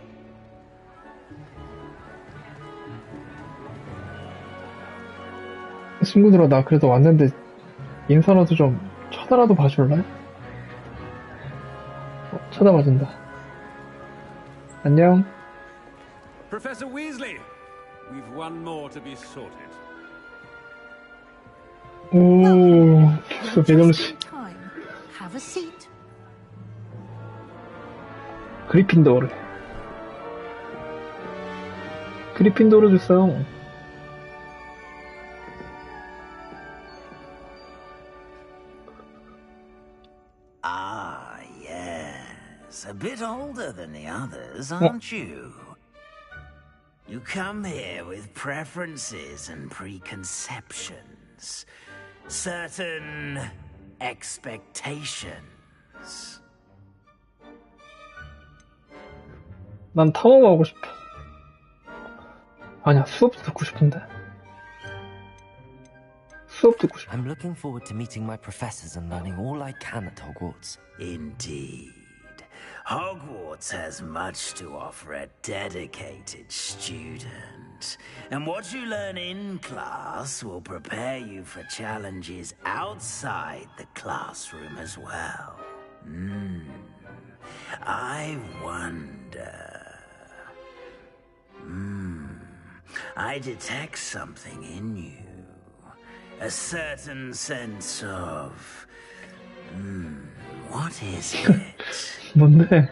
친구들아, 나 그래도 왔는데 인사라도 좀 쳐다라도 봐줄래? 쳐다봐준다. 안녕. Professor Weasley, we've one more to be sorted. 오, 교수 배정실. Time. Have a seat. 그리핀도르. 그리핀도르 주세요. Ah, yes. A bit older than the others, aren't you? You come here with preferences and preconceptions. Certain expectations. 난 탐험하고 싶어. 아니야, 수업 듣고 싶은데. 수업 듣고 싶어. I'm looking forward to meeting my professors and learning all I can at Hogwarts. Indeed. Hogwarts has much to offer a dedicated student. And what you learn in class will prepare you for challenges outside the classroom as well. I wonder... I detect something in you. A certain sense of... what is it? 뭔데?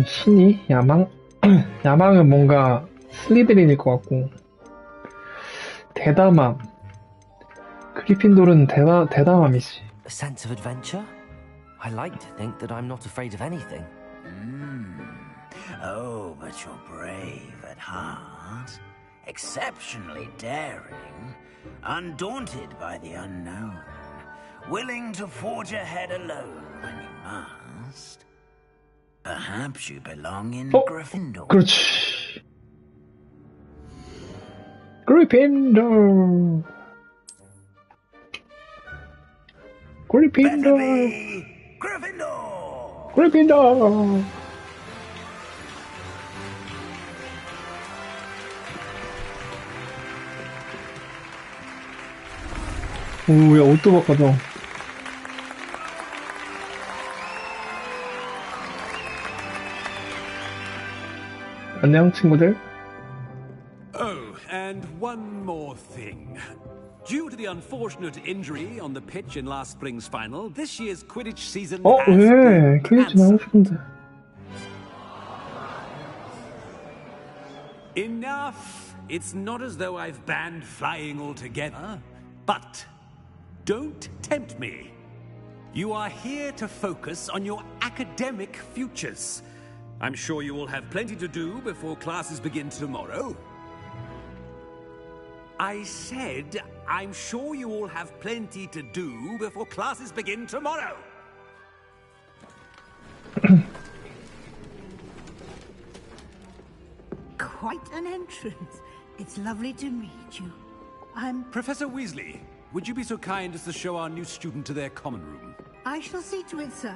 신이? 야망? 야망은 뭔가 슬리드린일 것 같고 대담함 그리핀돌은 대담함이지. A sense of adventure? I like to think that I'm not afraid of anything. Oh, but you're brave at heart. Exceptionally daring. Undaunted by the unknown. Willing to forge ahead alone when you must. Perhaps you belong in Gryffindor. 그렇지. 그리핀돌. 그리핀돌. Gryffindor! 그리핀돌. 오, 야, 옷도 바꿔줘. 안녕, 친구들. Oh, and one more thing. Due to the unfortunate injury on the pitch in last spring's final, this year's Quidditch season has 왜? been 퀴디치 나오고 싶은데. Enough! It's not as though I've banned flying altogether, but don't tempt me. You are here to focus on your academic futures. I'm sure you will have plenty to do before classes begin tomorrow. I said, I'm sure you all have plenty to do before classes begin tomorrow. Quite an entrance. It's lovely to meet you. I'm... Professor Weasley, would you be so kind as to show our new student to their common room? I shall see to it, sir.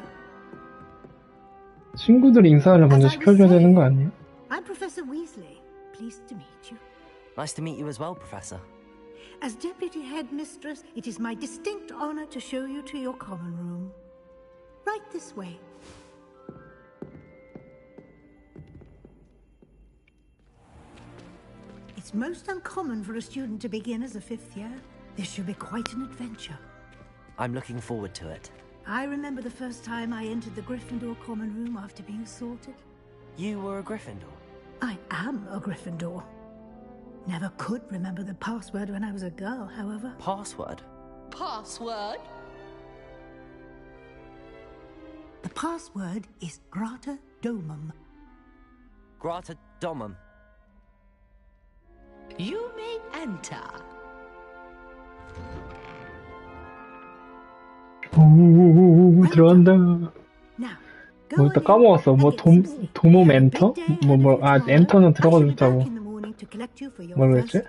친구들 인사를 먼저 시켜줘야 되는 거 아니에요? I'm Professor Weasley. Pleased to meet you. Nice to meet you as well, Professor. As Deputy Headmistress, it is my distinct honor to show you to your common room. Right this way. It's most uncommon for a student to begin as a fifth year. This should be quite an adventure. I'm looking forward to it. I remember the first time I entered the Gryffindor common room after being sorted. You were a Gryffindor? I am a Gryffindor. Never could remember the password when I was a girl, however. Password? Password? The password is Grata Domum. Grata Domum. You may enter. 오, 들어간다. Now, 뭐 이따 까먹었어. 뭐 도몸 엔터? 엔터는 들어가도 좋다고. 뭐라고 했지?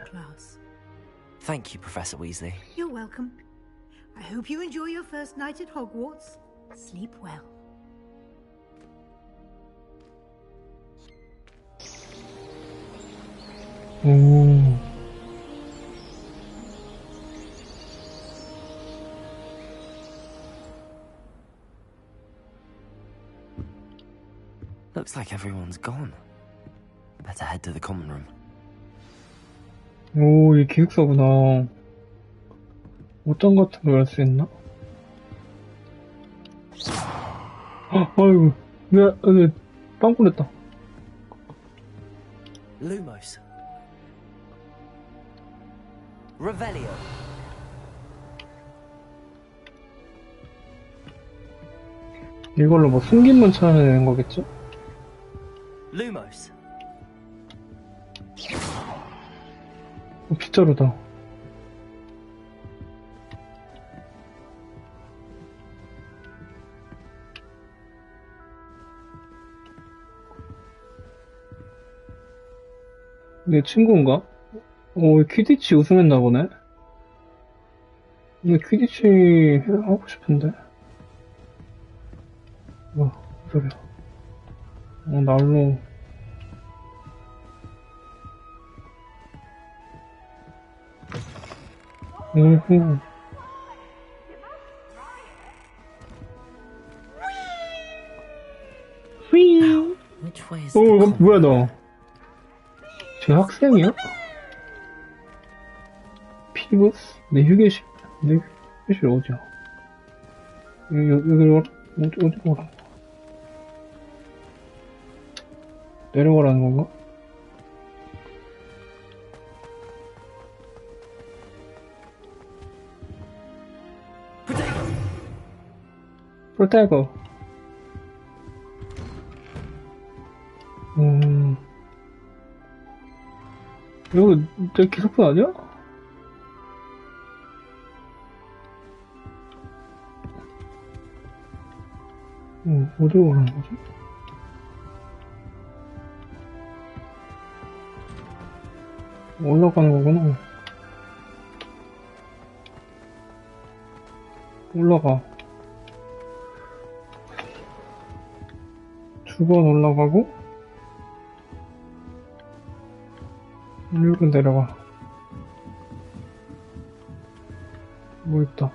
Thank you, Professor Weasley. You're welcome. I hope you enjoy your first night at Hogwarts. Sleep well. 오. Looks like everyone's gone. Better head to the common room. 오, 이게 기숙사구나. 옷장 같은 거 열 수 있나? 아이고, 빵 굴렸다. Lumos. Revelio. 이걸로 뭐 숨긴 문 찾아내는 거겠죠? Lumos. 빗자루다. 내 친구인가? 퀴디치 우승했나 보네? 나 퀴디치 하고 싶은데? 무슨 소리야? 날로. 오호. 휘. Which way is 오, the 뭐야 너? 저 학생이야? 피버스? 내 휴게실 어디야? 여기로 어디로 가라? 내려가라는 건가? 프로테이거. 이거 내 기사품 아니야? 어디로 가라는 거지? 올라가는 거구나. 올라가. 두 번 올라가고, 1분 내려가. 뭐 있다.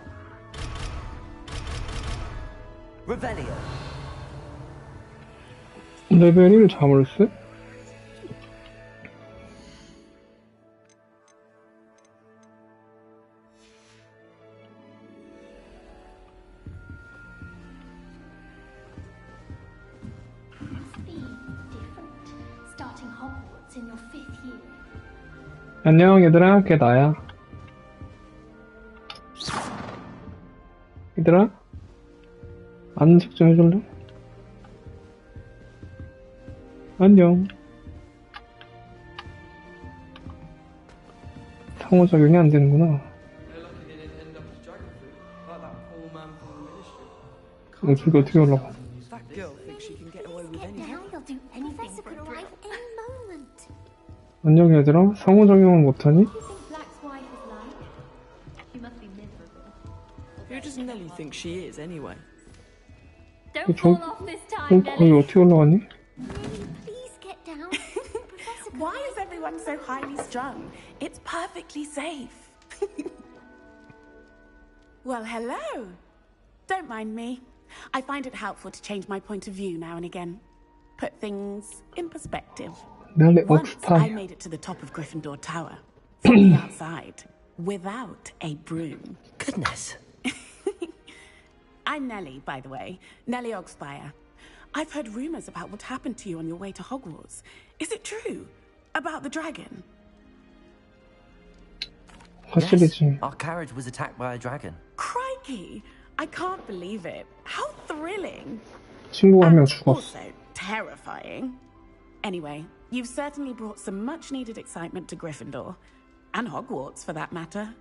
레벨 1 자물쇠? Starting Hogwarts in your 5th year. 안녕 얘들아, 걔 나야. 얘들아, 안색 좀 해줄래? 안녕. 상호작용이 안 되는구나. 어떻게 올라가? 안녕 얘들아, 상호작용을 못하니? Who does Nellie think she is, anyway? Don't fall off this time, 거기 Nelly. 어떻게 올라가니? Please get down. Why is everyone so highly strung? It's perfectly safe. Well, hello. Don't mind me. I find it helpful to change my point of view now and again. Put things in perspective. 넬리 Once I 옥스파이. made it to the top of Gryffindor Tower, from the outside, without a broom. Goodness. I'm Nellie, by the way. Nellie Ogspire. I've heard rumors about what happened to you on your way to Hogwarts. Is it true? About the dragon? 확실히지. Our carriage was attacked by a dragon. Crikey! I can't believe it. How thrilling! 친구가 한 명 And 죽었어. also terrifying. Anyway, you've certainly brought some much-needed excitement to Gryffindor. And Hogwarts, for that matter.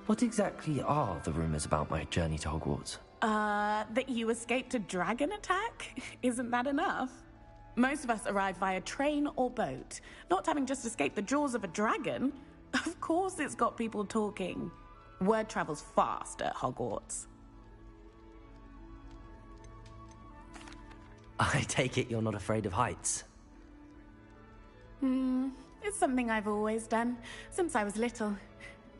What exactly are the rumors about my journey to Hogwarts? That you escaped a dragon attack? Isn't that enough? Most of us arrive via train or boat, not having just escaped the jaws of a dragon. Of course it's got people talking. Word travels fast at Hogwarts. I take it you're not afraid of heights. It's something I've always done, since I was little.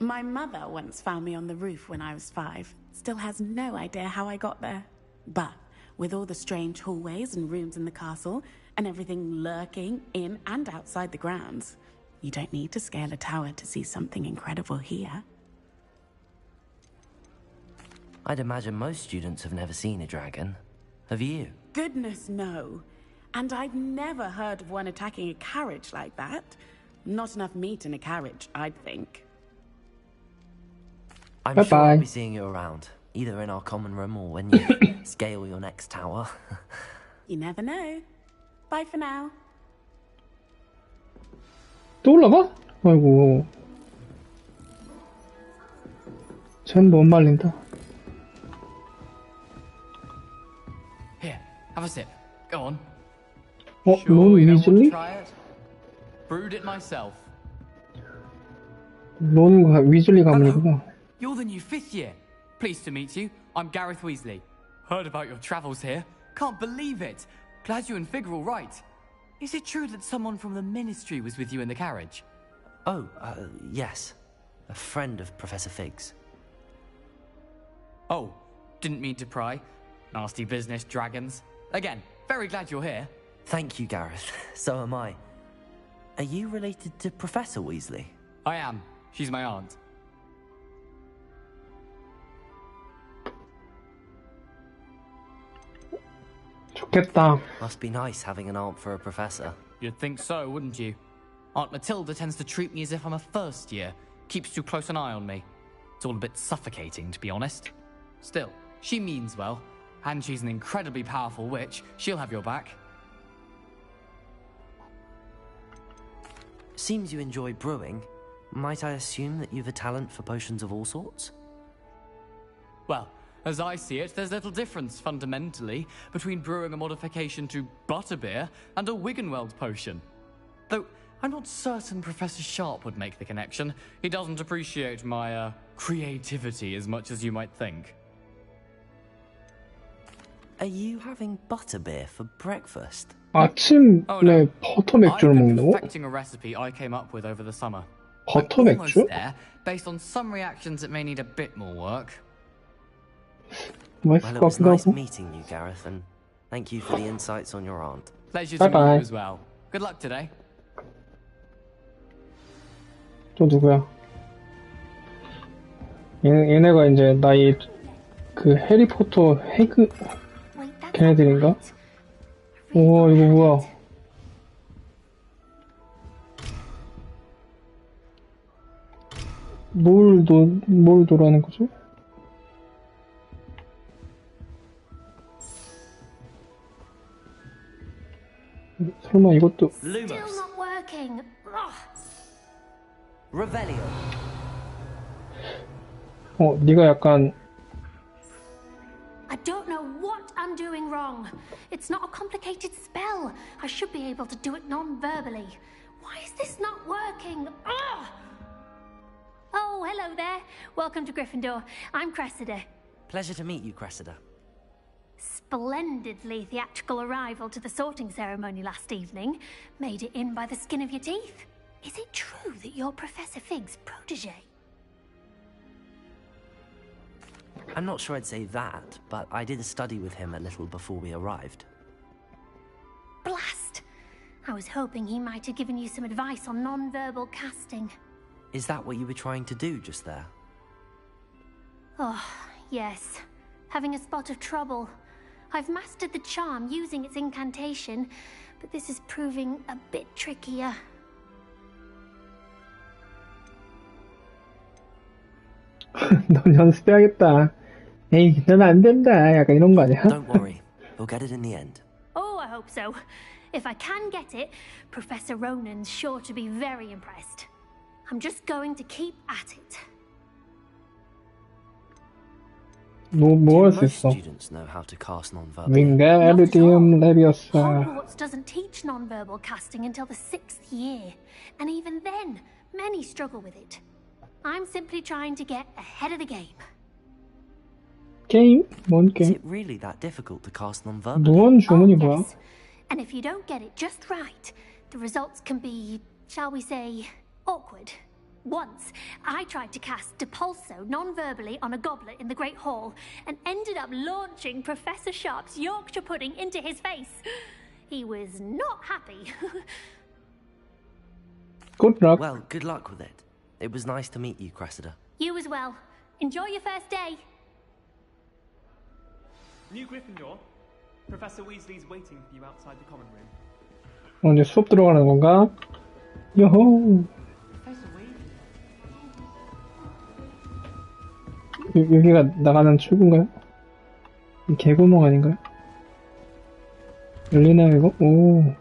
My mother once found me on the roof when I was 5. Still has no idea how I got there. But with all the strange hallways and rooms in the castle, and everything lurking in and outside the grounds, you don't need to scale a tower to see something incredible here. I'd imagine most students have never seen a dragon. Have you? Goodness, no. And I've never heard of one attacking a carriage like that. Not enough meat in a carriage, I'd think. I'm Bye-bye. sure I'll be seeing you around, either in our common room or when you scale your next tower. You never know. Bye for now. 또 올라가? 아이고. 쟤는 못 말린다. Here, have a sip. Go on. 론 you don't want to 위즐리? try it? Brewed it myself. 론과 위즐리 가문이구나. You're the new 5th year. Pleased to meet you. I'm Gareth Weasley. Heard about your travels here. Can't believe it. Glad you and Fig are all right. Is it true that someone from the Ministry was with you in the carriage? Oh, yes. A friend of Professor Fig's. Oh, Didn't mean to pry. Nasty business, dragons. Again, very glad you're here. Thank you, Gareth. So am I. Are you related to Professor Weasley? I am. She's my aunt. 좋겠다. Must be nice having an aunt for a professor. You'd think so, wouldn't you? Aunt Matilda tends to treat me as if I'm a first year. Keeps too close an eye on me. It's all a bit suffocating, to be honest. Still, she means well. And she's an incredibly powerful witch. She'll have your back. Seems you enjoy brewing. Might I assume that you've a talent for potions of all sorts? Well, as I see it, there's little difference, fundamentally, between brewing a modification to butterbeer and a Wiggenweld potion. Though, I'm not certain Professor Sharp would make the connection. He doesn't appreciate my, creativity as much as you might think. Are you having butterbeer for breakfast? 아침에 no. 버터 맥주를 I've been 먹는다고? perfecting a recipe I came up with over the summer. 버터 I'm 맥주? almost there, based on some reactions that may need a bit more work. Well, 맛있을 it 것 was 같기도 nice 하고. meeting you, Gareth, and thank you for the insights on your aunt. Pleasure to meet Bye-bye. you as well. Good luck today. 또 누구야? 얘네가 이제 나이 그 해리포터 해그 Wait, that's 걔네들인가? not right. I really 우와 don't 이거 have 뭐야? it. 뭘 도라는 거지? 설마 이것도 Still Lumos. not working. Ugh. Revelio. 네가 약간 I don't know what I'm doing wrong. It's not a complicated spell. I should be able to do it non-verbally. Why is this not working? Ugh! Oh, hello there. Welcome to Gryffindor. I'm Cressida. Pleasure to meet you, Cressida. Splendidly theatrical arrival to the sorting ceremony last evening. Made it in by the skin of your teeth. Is it true that you're Professor Fig's protege? I'm not sure I'd say that, but I did study with him a little before we arrived. Blast! I was hoping he might have given you some advice on non-verbal casting. Is that what you were trying to do just there? Oh, yes. Having a spot of trouble. I've mastered the charm using its incantation, but this is proving a bit trickier. 넌 연습해야겠다. 에이, 넌 안 된다. 약간 이런 거 아니야? Don't worry, we'll get it in the end. Oh, I hope so. If I can get it, Professor Ronan's sure to be very impressed. I'm just going to keep at it. 뭐 할 Do 수 most 있어? students know how to cast non-verbal? 윙가르디움 레비어사. Hogwarts doesn't teach non-verbal casting until the 6th year, and even then, many struggle with it. I'm simply trying to get ahead of the game. 게임? 뭔 Is 게임? it really that difficult to cast non-verbal? 무언 주문이 뭐야? Yes. And if you don't get it just right, the results can be, shall we say, awkward. Once, I tried to cast Depulso non-verbally on a goblet in the Great Hall and ended up launching Professor Sharp's Yorkshire pudding into his face. He was not happy. Good luck. Well, good luck with it. It was nice to meet you, Cressida. You as well. Enjoy your first day. New Gryffindor. Professor Weasley's waiting for you outside the common room. 이제 수업 들어가는 건가? 요호. 여기가 나가는 출구인가요? 이 개구멍 아닌가요? 열리나요 이거? 오.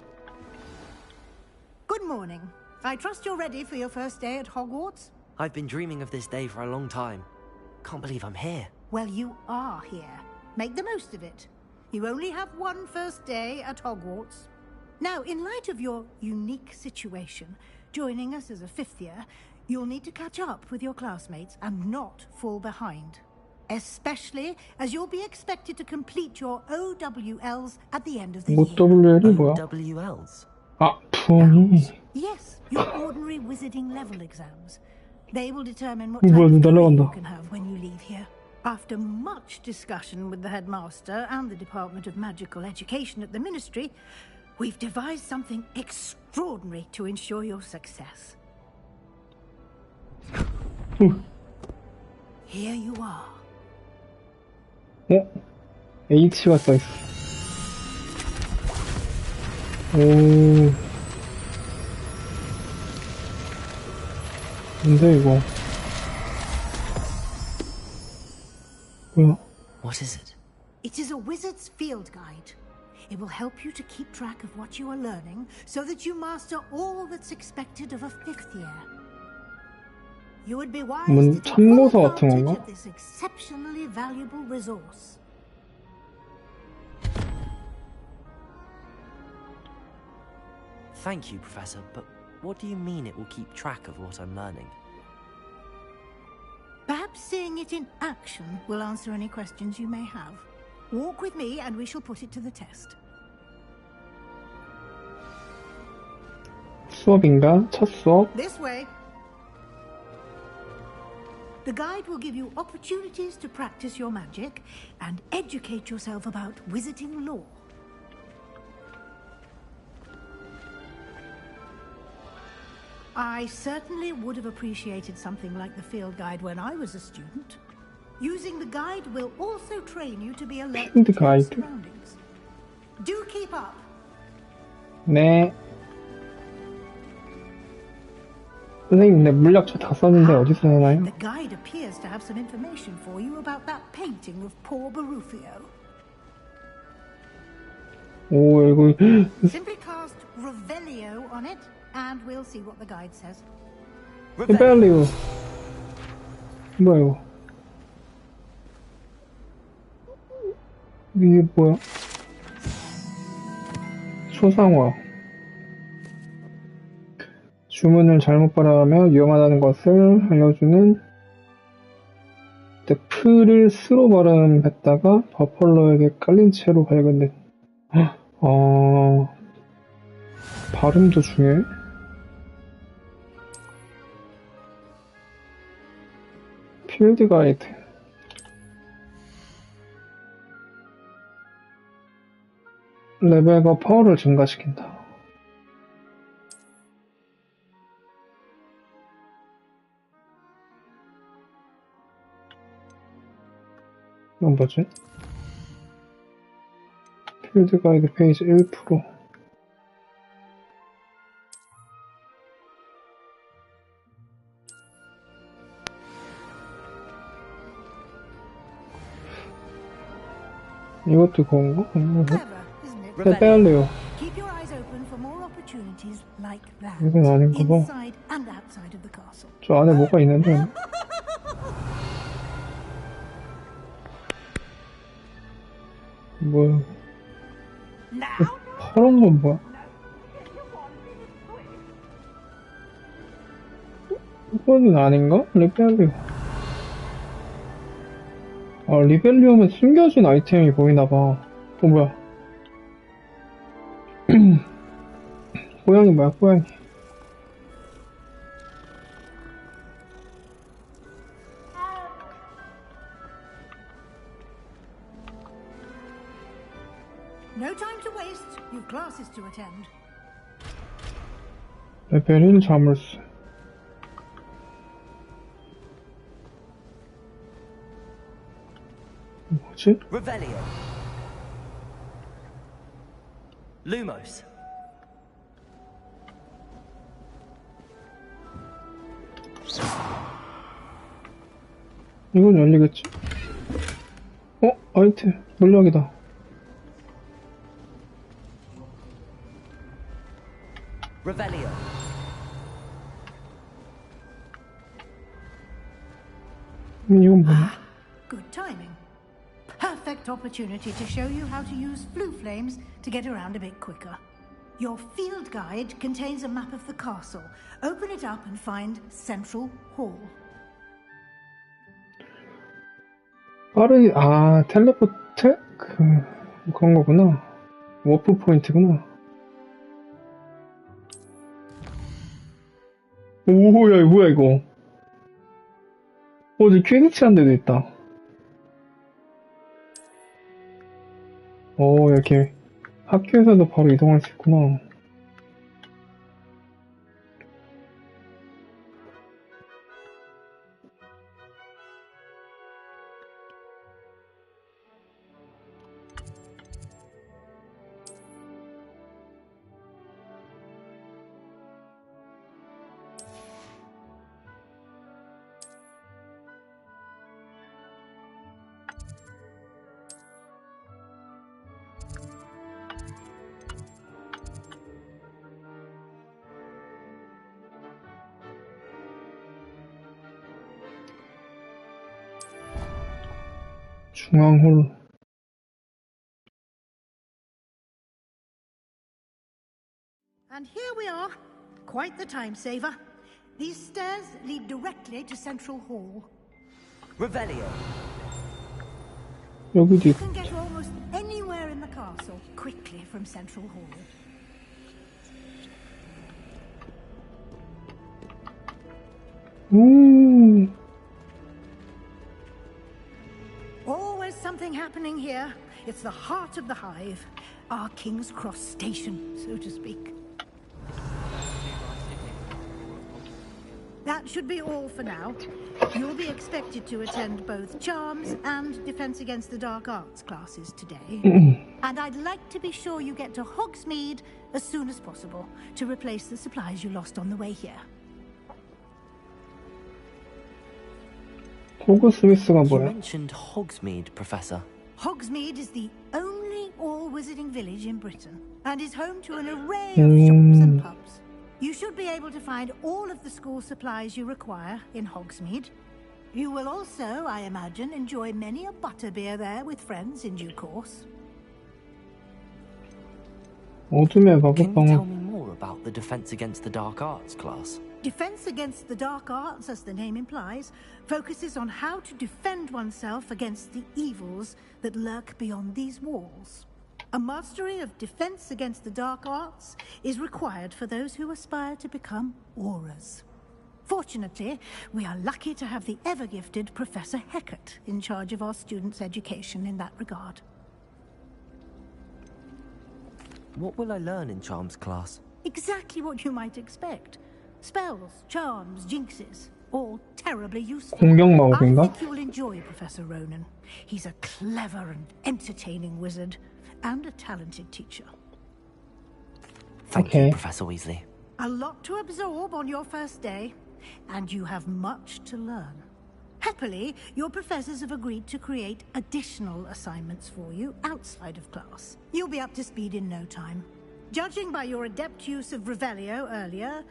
Good morning. I trust you're ready for your first day at Hogwarts? I've been dreaming of this day for a long time. Can't believe I'm here. Well, you are here. Make the most of it. You only have one first day at Hogwarts. Now, in light of your unique situation, joining us as a fifth year, you'll need to catch up with your classmates and not fall behind. Especially as you'll be expected to complete your OWLs at the end of the year. OWL이 뭐야? OWLs? 아, 푸엉이. Yes, your ordinary wizarding level exams. They will determine what 뭐야, type of 날아간다. career you can have when you leave here. After much discussion with the headmaster and the Department of Magical Education at the Ministry, we've devised something extraordinary to ensure your success. Here you are. H가 써있어. 오. 뭔데, 이거? 뭐야? What is it? It is a wizard's field guide. It will help you to keep track of what you are learning so that you master all that's expected of a 5th year. You would be wise to take full 참고서 같은 advantage 건가? of this exceptionally valuable resource. Thank you, Professor, but what do you mean it will keep track of what I'm learning? Perhaps seeing it in action will answer any questions you may have. Walk with me and we shall put it to the test. 수업인가? 첫 수업? This way. The guide will give you opportunities to practice your magic and educate yourself about wizarding lore. I certainly would have appreciated something like the field guide when I was a student. Using the guide will also train you to be alert to your surroundings. Do keep up. 네. 선생님, 내 물약 저 다 썼는데 어디서 나나요? The guide appears to have some information for you about that painting of poor Barufio. 오, 이거 Simply cast Revelio on it, and we'll see what the guide says. rebellion. 뭐야 이거? 이게 뭐야? 초상화. 주문을 잘못 발음하면 위험하다는 것을 알려주는 풀을 스로 발음했다가 버펄러에게 깔린 채로 발견된. 발음도 중요해? 필드 가이드. 레벨과 파워를 증가시킨다. 이건 뭐지? 필드 가이드 페이지 1%. 이것도 그건가? 레벨리오. 이건 아닌가 봐. 저 안에 뭐가 있는데? 뭐야? 파란 건 뭐야? 이거는 아닌가? 리벨리오. 리벨리오면 숨겨진 아이템이 보이나봐. 뭐야? 고양이 뭐야, 고양이. No time to waste. You've classes to attend. 레벨 1 자물쇠. 뭐지? Revelio. Lumos. 이건 열리겠지? 아이템 물약이다. Revelio. 이건 뭐야? Good timing. Perfect opportunity to show you how to use flue flames to get around a bit quicker. Your field guide contains a map of the castle. Open it up and find Central Hall. 텔레포트? 그런 거구나. 워프 포인트구나. 오야, 뭐야, 이거. 어디 퀴즈치 한 데도 있다. 이렇게 학교에서도 바로 이동할 수 있구나. 중앙홀. And here we are. Quite the time saver. These stairs lead directly to Central Hall. Revelio. 여기도 You 있... can get almost anywhere in the castle quickly from Central Hall. Always something happening here. It's the heart of the hive. Our King's Cross station, so to speak. That should be all for now. You'll be expected to attend both Charms and Defense Against the Dark Arts classes today. And I'd like to be sure you get to Hogsmeade as soon as possible to replace the supplies you lost on the way here. 호그스미스가 You 뭐야? mentioned Hogsmeade, Professor. Hogsmeade is the only all-wizarding village in Britain and is home to an array of shops and pubs. You should be able to find all of the school supplies you require in Hogsmeade. You will also, I imagine, enjoy many a butterbeer there with friends in due course. 어둠의 Can you tell 마법방울. me more about the Defense Against the Dark Arts class? Defense Against the Dark Arts, as the name implies, focuses on how to defend oneself against the evils that lurk beyond these walls. A mastery of Defense Against the Dark Arts is required for those who aspire to become Aurors. Fortunately, we are lucky to have the ever-gifted Professor Hecat in charge of our students' education in that regard. What will I learn in Charms class? Exactly what you might expect. Spells, charms, jinxes, all terribly useful. 공격 I 마법인가? think you'll enjoy Professor Ronan. He's a clever and entertaining wizard, and a talented teacher. Thank you, Professor Weasley. A lot to absorb on your first day, and you have much to learn. Happily, your professors have agreed to create additional assignments for you outside of class. You'll be up to speed in no time. Judging by your adept use of Revelio earlier,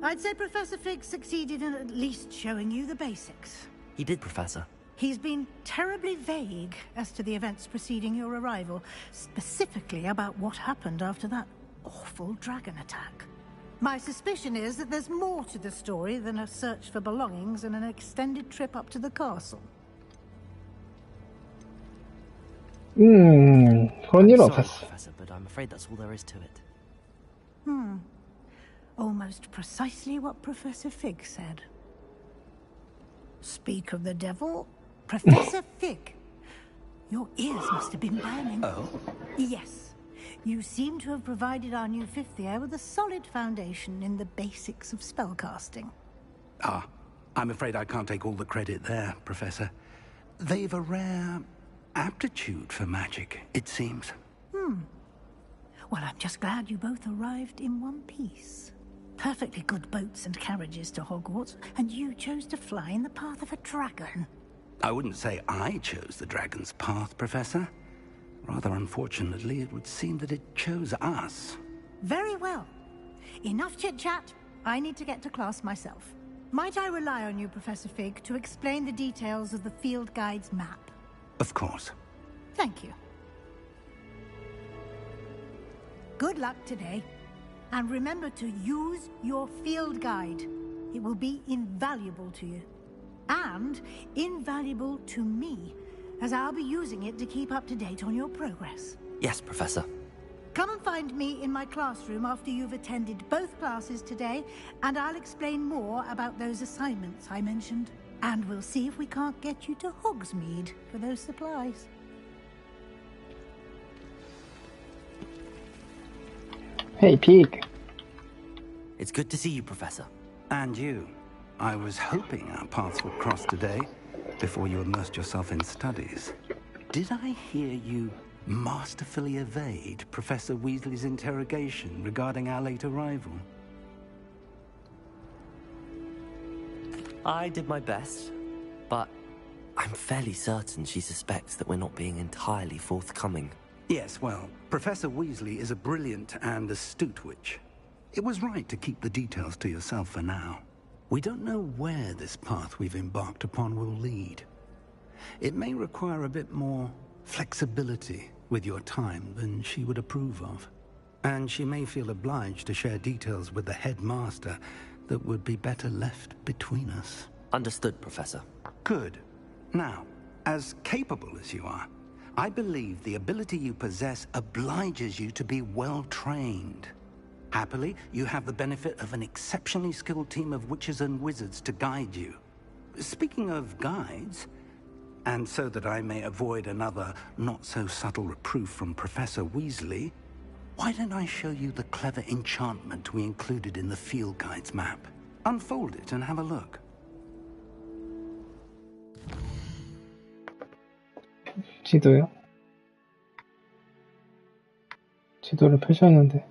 I'd say Professor Fig succeeded in at least showing you the basics. He did, Professor. He's been terribly vague as to the events preceding your arrival, specifically about what happened after that awful dragon attack. My suspicion is that there's more to the story than a search for belongings and an extended trip up to the castle. 그런 일 Sorry, 없었어. Professor, but I'm afraid that's all there is to it. Almost precisely what Professor Fig said. Speak of the devil, Professor Fig. Your ears must have been burning. Oh? Yes. You seem to have provided our new fifth year with a solid foundation in the basics of spellcasting. Ah, I'm afraid I can't take all the credit there, Professor. They've a rare aptitude for magic, it seems. Well, I'm just glad you both arrived in one piece. Perfectly good boats and carriages to Hogwarts, and you chose to fly in the path of a dragon. I wouldn't say I chose the dragon's path, Professor. Rather unfortunately, it would seem that it chose us. Very well. Enough chit-chat. I need to get to class myself. Might I rely on you, Professor Fig, to explain the details of the field guide's map? Of course. Thank you. Good luck today. And remember to use your field guide. It will be invaluable to you. And invaluable to me, as I'll be using it to keep up to date on your progress. Yes, Professor. Come and find me in my classroom after you've attended both classes today, and I'll explain more about those assignments I mentioned. And we'll see if we can't get you to Hogsmeade for those supplies. Hey, pig. It's good to see you, Professor. And you. I was hoping our paths would cross today, before you immersed yourself in studies. Did I hear you masterfully evade Professor Weasley's interrogation regarding our late arrival? I did my best, but I'm fairly certain she suspects that we're not being entirely forthcoming. Yes, well, Professor Weasley is a brilliant and astute witch. It was right to keep the details to yourself for now. We don't know where this path we've embarked upon will lead. It may require a bit more flexibility with your time than she would approve of. And she may feel obliged to share details with the headmaster that would be better left between us. Understood, Professor. Good. Now, as capable as you are, I believe the ability you possess obliges you to be well-trained. Happily, you have the benefit of an exceptionally skilled team of witches and wizards to guide you. Speaking of guides, and so that I may avoid another not-so-subtle reproof from Professor Weasley, why don't I show you the clever enchantment we included in the field guide's map? Unfold it and have a look. 지도요? 지도를 펼쳤는데.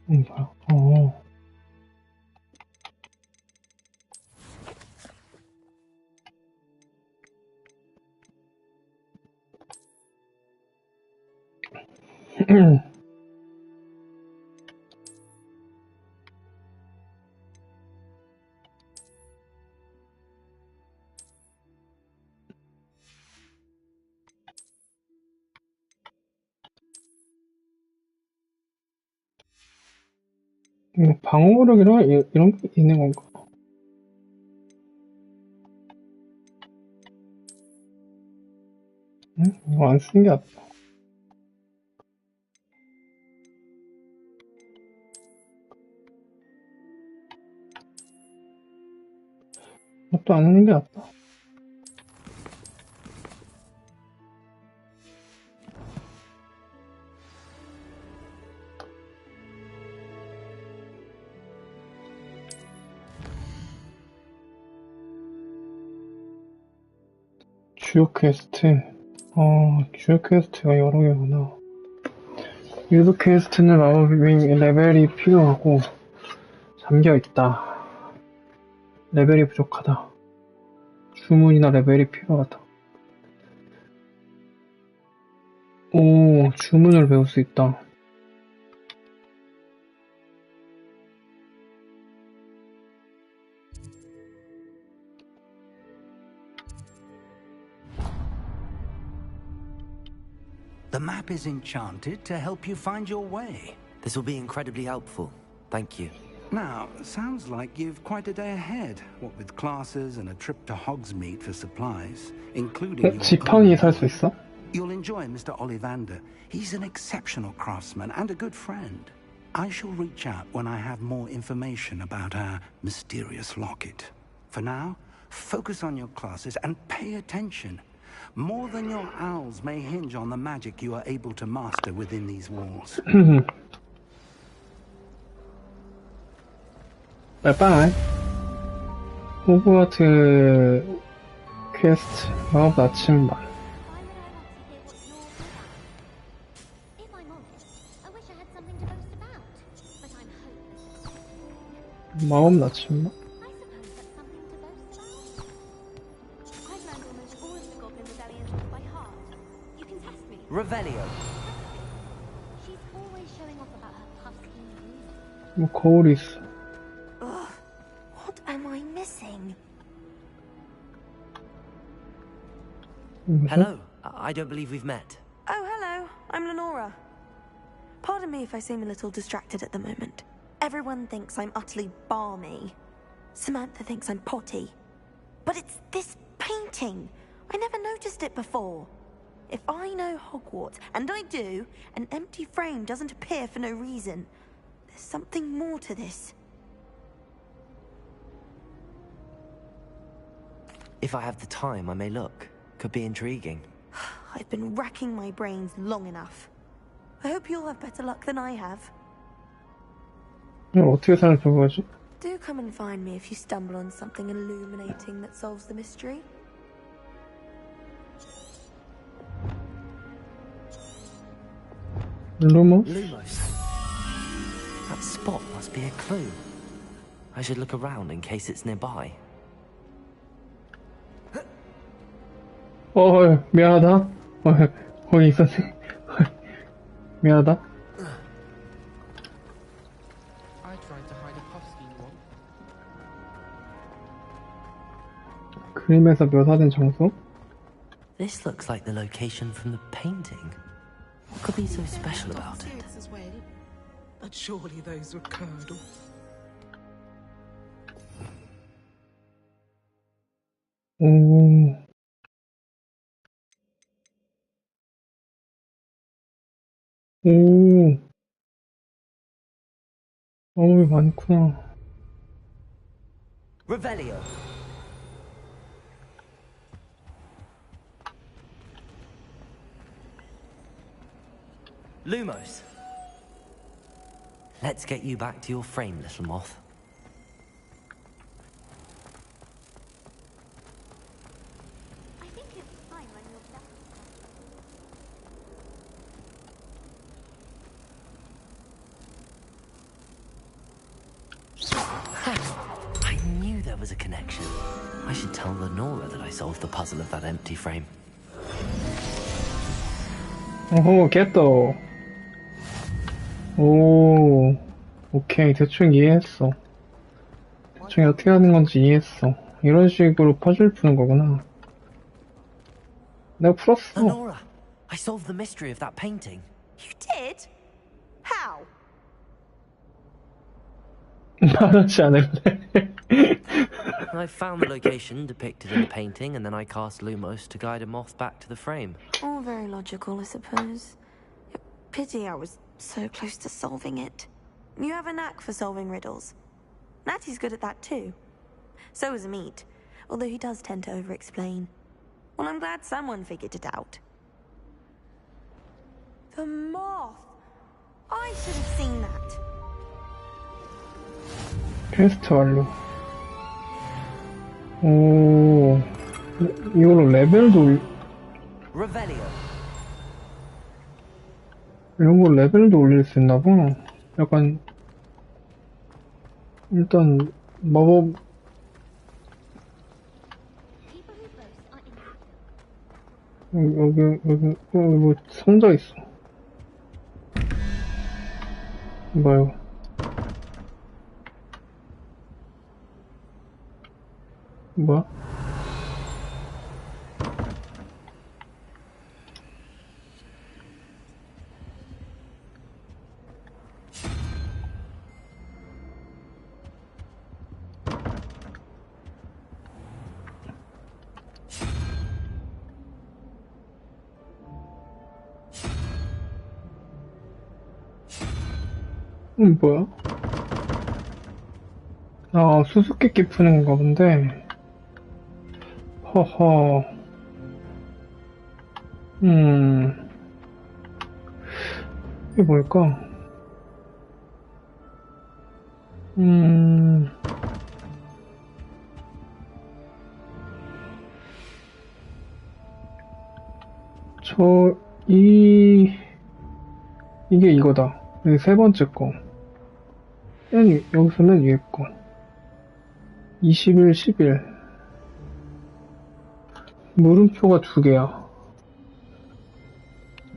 뭐야? 방어력이랑 이런 게 있는 건가? 이거 안 쓰는 게 낫다. 이것도 안 하는 게 낫다. 주요 퀘스트. 주요 퀘스트가 여러 개구나. 유도 퀘스트는 마법이 레벨이 필요하고 잠겨있다. 레벨이 부족하다. 주문이나 레벨이 필요하다. 오, 주문을 배울 수 있다. The map is enchanted to help you find your way. This will be incredibly helpful. Thank you. Now, sounds like you've quite a day ahead, what with classes and a trip to Hogsmeade for supplies, including your 지팡이 살 수 있어? You'll enjoy Mr. Ollivander. He's an exceptional craftsman and a good friend. I shall reach out when I have more information about our mysterious locket. For now, focus on your classes and pay attention. More than your owls may hinge on the magic you are able to master within these walls. 빠이빠이. 호그와트 퀘스트 마법 나침반. 마법 나침반? Revelio. 뭐 거울이 있어. What am I missing? Hello. I don't believe we've met. Oh, hello. I'm Lenora. Pardon me if I seem a little distracted at the moment. Everyone thinks I'm utterly balmy. Samantha thinks I'm potty. But it's this painting. I never noticed it before. If I know Hogwarts, and I do, an empty frame doesn't appear for no reason. There's something more to this. If I have the time, I may look. Could be intriguing. I've been racking my brains long enough. I hope you'll have better luck than I have. 이걸 어떻게 살펴본 거지? Do come and find me if you stumble on something illuminating that solves the mystery. Lumos? Lumos. That spot must be a clue. I should look around in case it's nearby. 미안하다. 거기 있었네. 미안하다. I tried to hide a puff scheme once. 그림에서 묘사된 장소? This looks like the location from the painting. What could be so special about it? As well, but surely those were curdles. 오. 오. 많구나. Revelio. Lumos. Let's get you back to your frame, little moth. I think it's fine when you're back. I knew there was a connection. I should tell Lenora that I solved the puzzle of that empty frame. 오호, 깼또. 오, 오케이. 대충 이해했어. 대충 어떻게 하는 건지 이해했어. 이런 식으로 퍼즐 푸는 거구나. 내가 풀었어. Lenora, I solved the mystery of that painting. You did? How? 말하지 않을래? I found the location depicted in the painting, and then I cast Lumos to guide a moth back to the frame. All very logical, I suppose. Pity I was so close to solving it. You have a knack for solving riddles. Natty's good at that too. So is Meat, although he does tend to over-explain. Well, I'm glad someone figured it out. The moth! I should have seen that. 퀘스트 완료. 오, 이걸로 레벨도 Revelio. 이런 거 레벨도 올릴 수 있나 봐. 약간 일단 마법 여기 뭐 상자 있어. 뭐야? 뭐야? 뭐야? 아, 수수께끼 푸는 건가 본데. 허허. 이게 뭘까? 이게 이거다. 여기 세 번째 거. 여기서는 위에 거. 21, 11. 물음표가 2개야.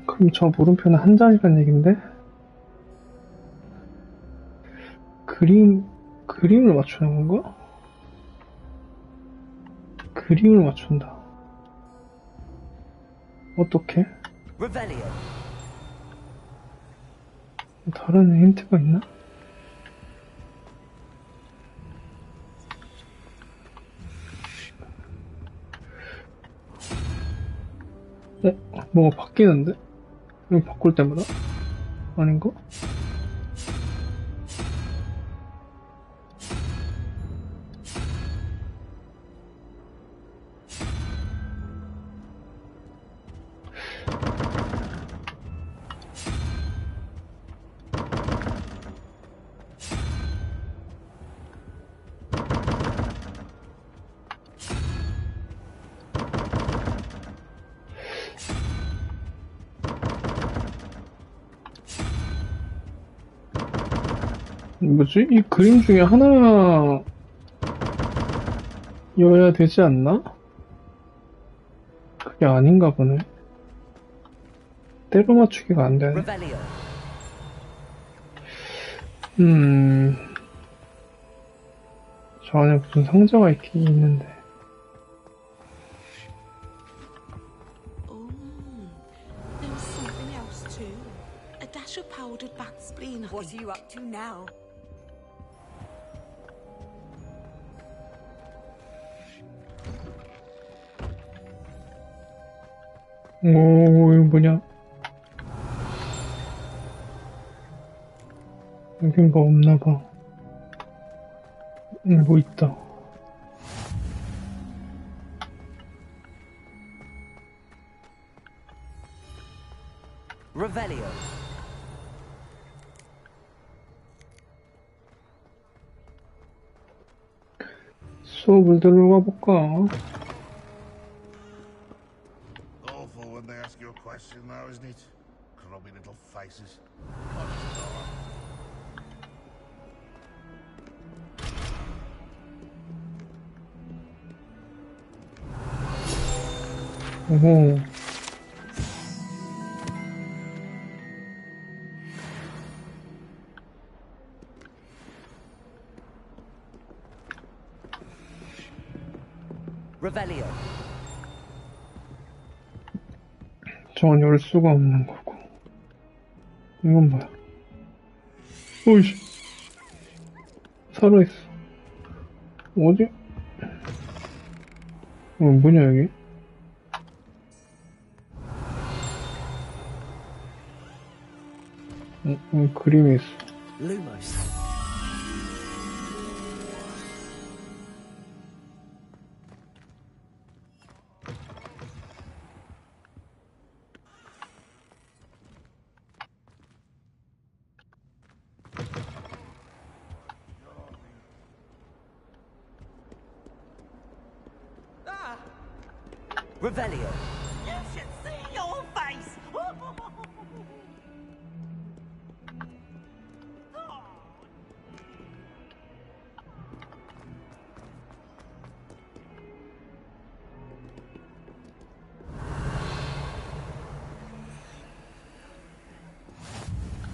그럼 저 물음표는 한 자리란 얘긴데? 그림을 맞추는 건가? 그림을 맞춘다. 어떻게? 다른 힌트가 있나? 뭐가 바뀌는데? 이거 바꿀 때마다? 아닌가? 뭐지? 이 그림 중에 하나여야 되지 않나? 그게 아닌가 보네. 때로 맞추기가 안 되네. 저 안에 무슨 상자가 있긴 있는데. There was something else too. A dash of powdered bat spleen. What are you up to now? 오, 이거 뭐냐? 여긴 뭐 없나봐. 뭐 있다. Revelio. 수업을 들어가 볼까? Awful when they ask you a question now, isn't it? Grubby little faces. 오호. Revelio. 저건 열 수가 없는 거고. 이건 뭐야? 오이씨. 살아있어. 어디? 뭐냐, 여기? 그림이 있어. Lumos. Revelio. You should see your face.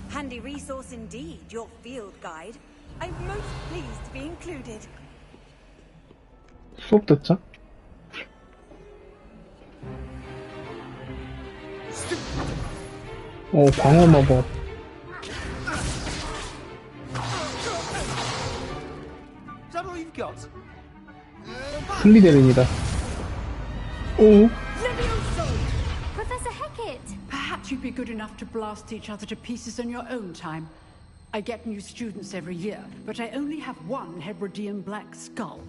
Handy resource indeed, your field guide. I'm most pleased to be included. 수업 듣자. 방어 마법. Is that all you've got? 슬리데린이다. 오. Professor Hecat! Perhaps you'd be good enough to blast each other to pieces on your own time. I get new students every year, but I only have one Hebridean black skull.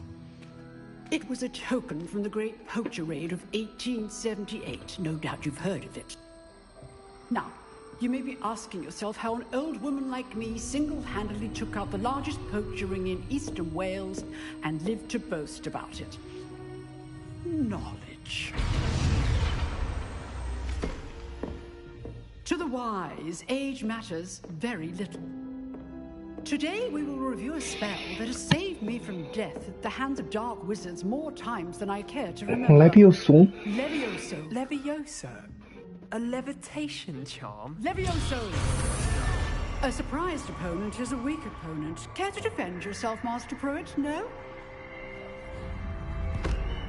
It was a token from the Great Poacher Raid of 1878. No doubt you've heard of it. Now, you may be asking yourself how an old woman like me single-handedly took out the largest poacher ring in eastern Wales and lived to boast about it. Knowledge. To the wise, age matters very little. Today we will review a spell that has saved me from death at the hands of dark wizards more times than I care to remember. Levioso. Levioso. Levioso? A levitation charm? Levioso! A surprised opponent is a weak opponent. Care to defend yourself, Master Pruitt? No?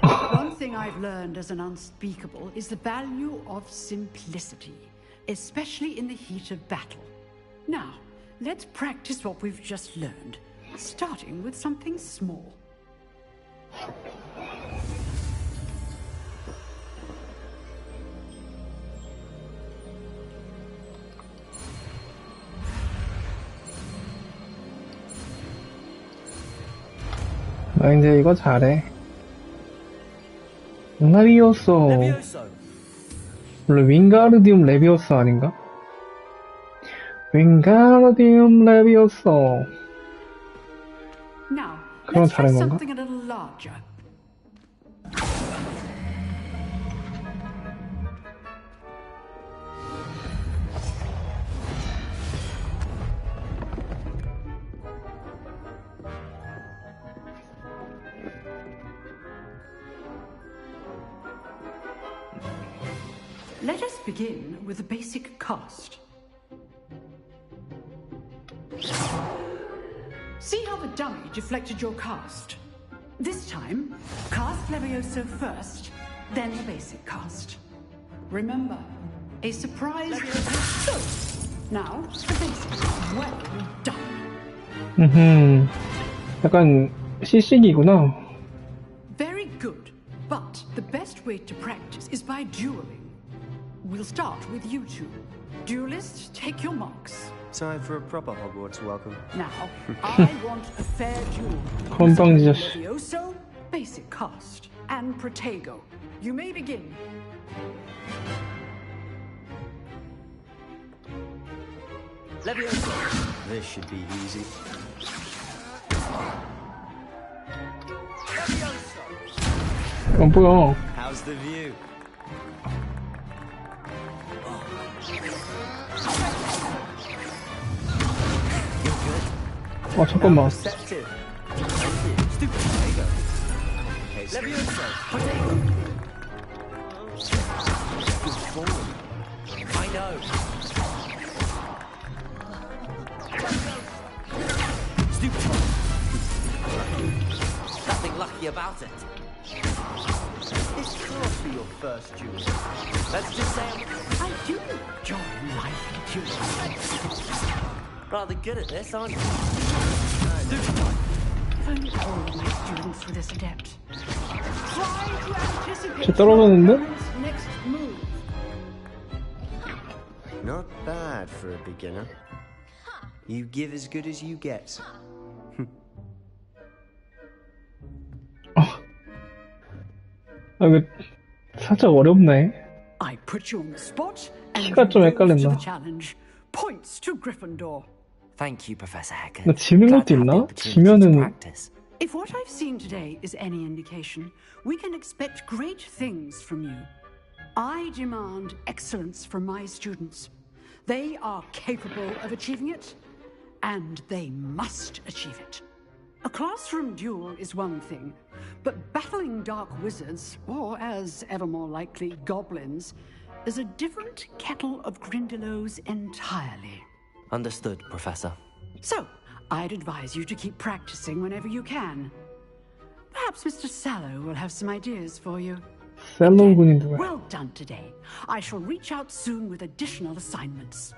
One thing I've learned as an unspeakable is the value of simplicity, especially in the heat of battle. Now, let's practice what we've just learned, starting with something small. 나 이제 이거 잘해. 레비오소. 원래 윙가르디움 레비오소 아닌가? 윙가르디움 레비오소. Now, 그럼 let's try 잘한 건가? something a little larger. Let us begin with the basic cast. See how the dummy deflected your cast? This time, cast Levioso first, then the basic cast. Remember, a surprise... So, now, the basic. Well done. 약간 CC기구나. Very good, but the best way to practice is by dueling. We'll start with you two. Duelists, take your marks. Time for a proper Hogwarts welcome. Now, I want a fair duel. 건방지 자식. Levioso, basic cast, and Protego. You may begin. Levioso. This should be easy. 안 보여. How's the view? 잠깐만. Perceptive. Stupid Protego. Levioso. Protego. Good form. I know. Stupid. Nothing lucky about it. This can't be your first duel. Let's just say I do enjoy life duels. rather good at this, aren't you? If only all of my students were this adept. Try to anticipate 쟤 떨어졌는데? your next move. Not bad for a beginner. You give as good as you get. 이거 살짝 어렵네. I put you on the spot and 키가 좀 you rose to 헷갈린다. the challenge. Points to Gryffindor. Thank you, Professor Hackett. 나 지는 것도 있나? 지면은 If what I've seen today is any indication, we can expect great things from you. I demand excellence from my students. They are capable of achieving it, and they must achieve it. A classroom duel is one thing, but battling dark wizards, or as ever more likely, goblins, is a different kettle of Grindylows entirely. Understood, Professor. So, I'd advise you to keep practicing whenever you can. Perhaps Mr. Sallow will have some ideas for you. 셀로군이 누구야? Well done today. I shall reach out soon with additional assignments.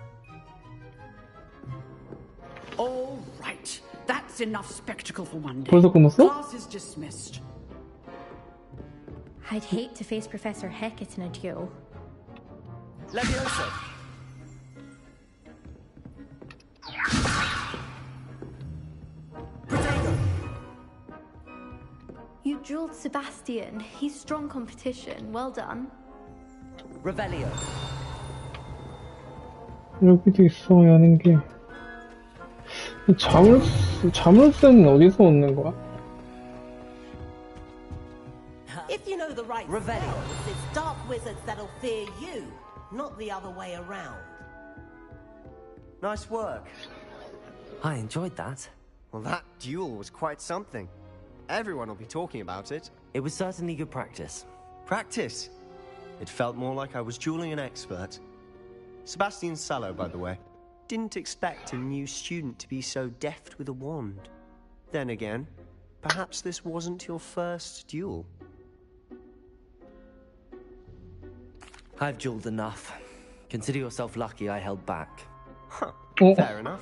All right. That's enough spectacle for one day. 벌써 끝났어? Class is dismissed. I'd hate to face Professor Hackett in a duel. Levioso. You dueled Sebastian. He's strong competition. Well done. Revelio. 여기도 있어, 여는 게. 자물쇠는 어디서 얻는 거야? If you know the right spells, it's dark wizards that'll fear you, not the other way around. Nice work. I enjoyed that. Well, that duel was quite something. Everyone will be talking about it. It was certainly good practice. Practice? It felt more like I was dueling an expert. Sebastian Sallow, by the way. Didn't expect a new student to be so deft with a wand. Then again, perhaps this wasn't your first duel. I've dueled enough. Consider yourself lucky I held back. Huh. Fair enough.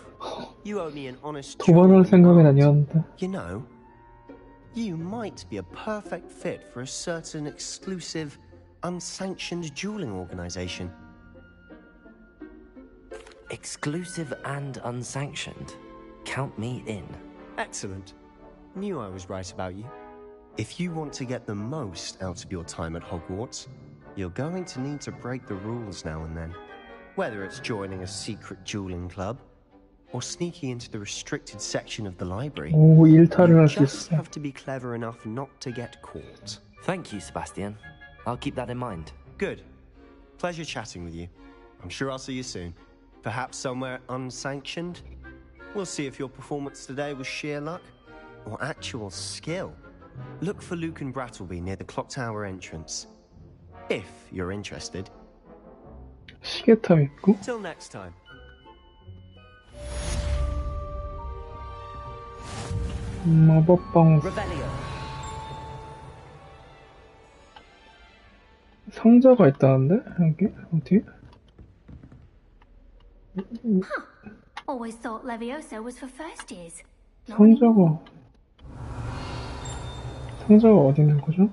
You owe me an honest 도발할 생각은 아니었는데. You know, you might be a perfect fit for a certain exclusive, unsanctioned dueling organization. Exclusive and unsanctioned. Count me in. Excellent. Knew I was right about you. If you want to get the most out of your time at Hogwarts, you're going to need to break the rules now and then. Whether it's joining a secret dueling club, or sneaking into the restricted section of the library, 오, 일탈을 you 할 수 just 있어. have to be clever enough not to get caught. Thank you, Sebastian. I'll keep that in mind. Good. Pleasure chatting with you. I'm sure I'll see you soon. Perhaps somewhere unsanctioned? We'll see if your performance today was sheer luck or actual skill. Look for Luke and Brattleby near the clock tower entrance. If you're interested. 시계탑 있고. Till next time. 마법방 상자가 있다는데? 여기? 어디? Always thought Levioso was for first years. 상자가 어디 있는 거죠?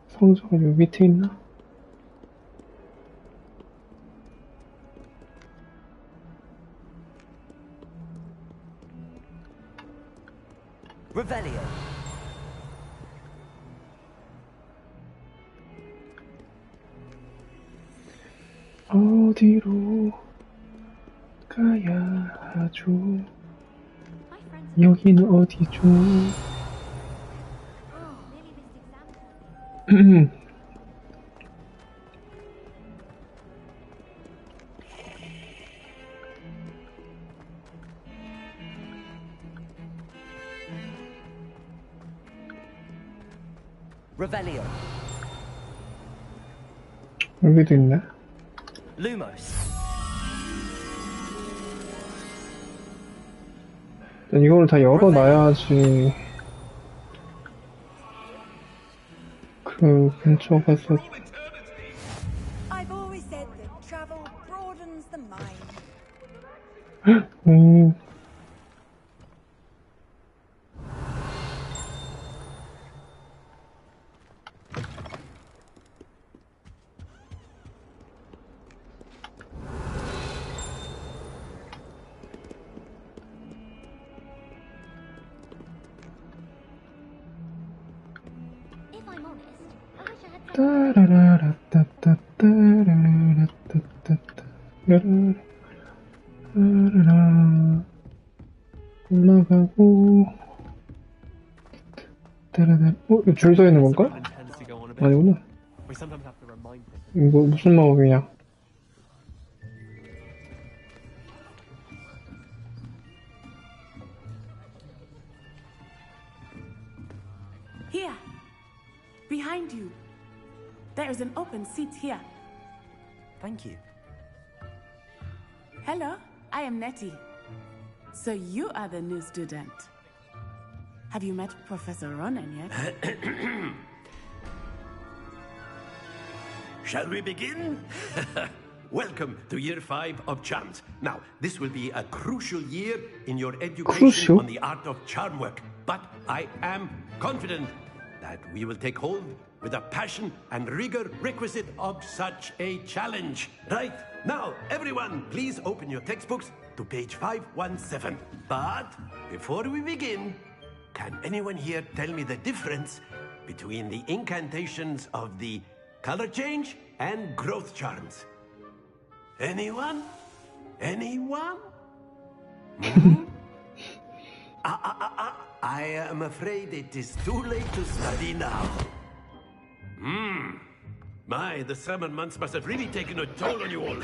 상자가 여기 밑에 있나? Revelio. 어디로 가야 하죠? 여기는 어디죠? Revelio. 여기도 있네. Lumos. 이거를 다 열어놔야지 그 근처 가서 I've always said that travel broadens the mind. 올라가고 이거 줄 서 있는 건가? 아니구나. 이거 무슨 마법이냐? Here, behind you. There is an open seat here. Thank you. Hello, I am Nettie. So you are the new student. Have you met Professor Ronan yet? Shall we begin? Welcome to Year 5 of Charms. Now, this will be a crucial year in your education on the art of charm work. But I am confident that we will take hold with the passion and rigor requisite of such a challenge. Right, now, everyone, please open your textbooks to page 517. But before we begin, can anyone here tell me the difference between the incantations of the color change and growth charms? Anyone? Anyone? I am afraid it is too late to study now. My, the summer months must have really taken a toll on you all.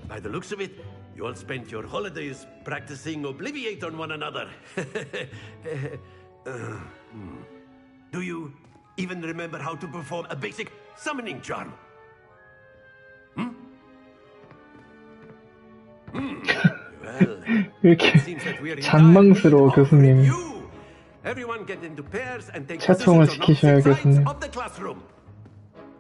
By the looks of it, you all spent your holidays practicing Obliviate on one another. Do you even remember how to perform a basic summoning charm? Well, 이렇게 잔망스러워 교수님. Everyone get into pairs and take 채통을 positions on 지키셔야 opposite sides 교수님. of the classroom.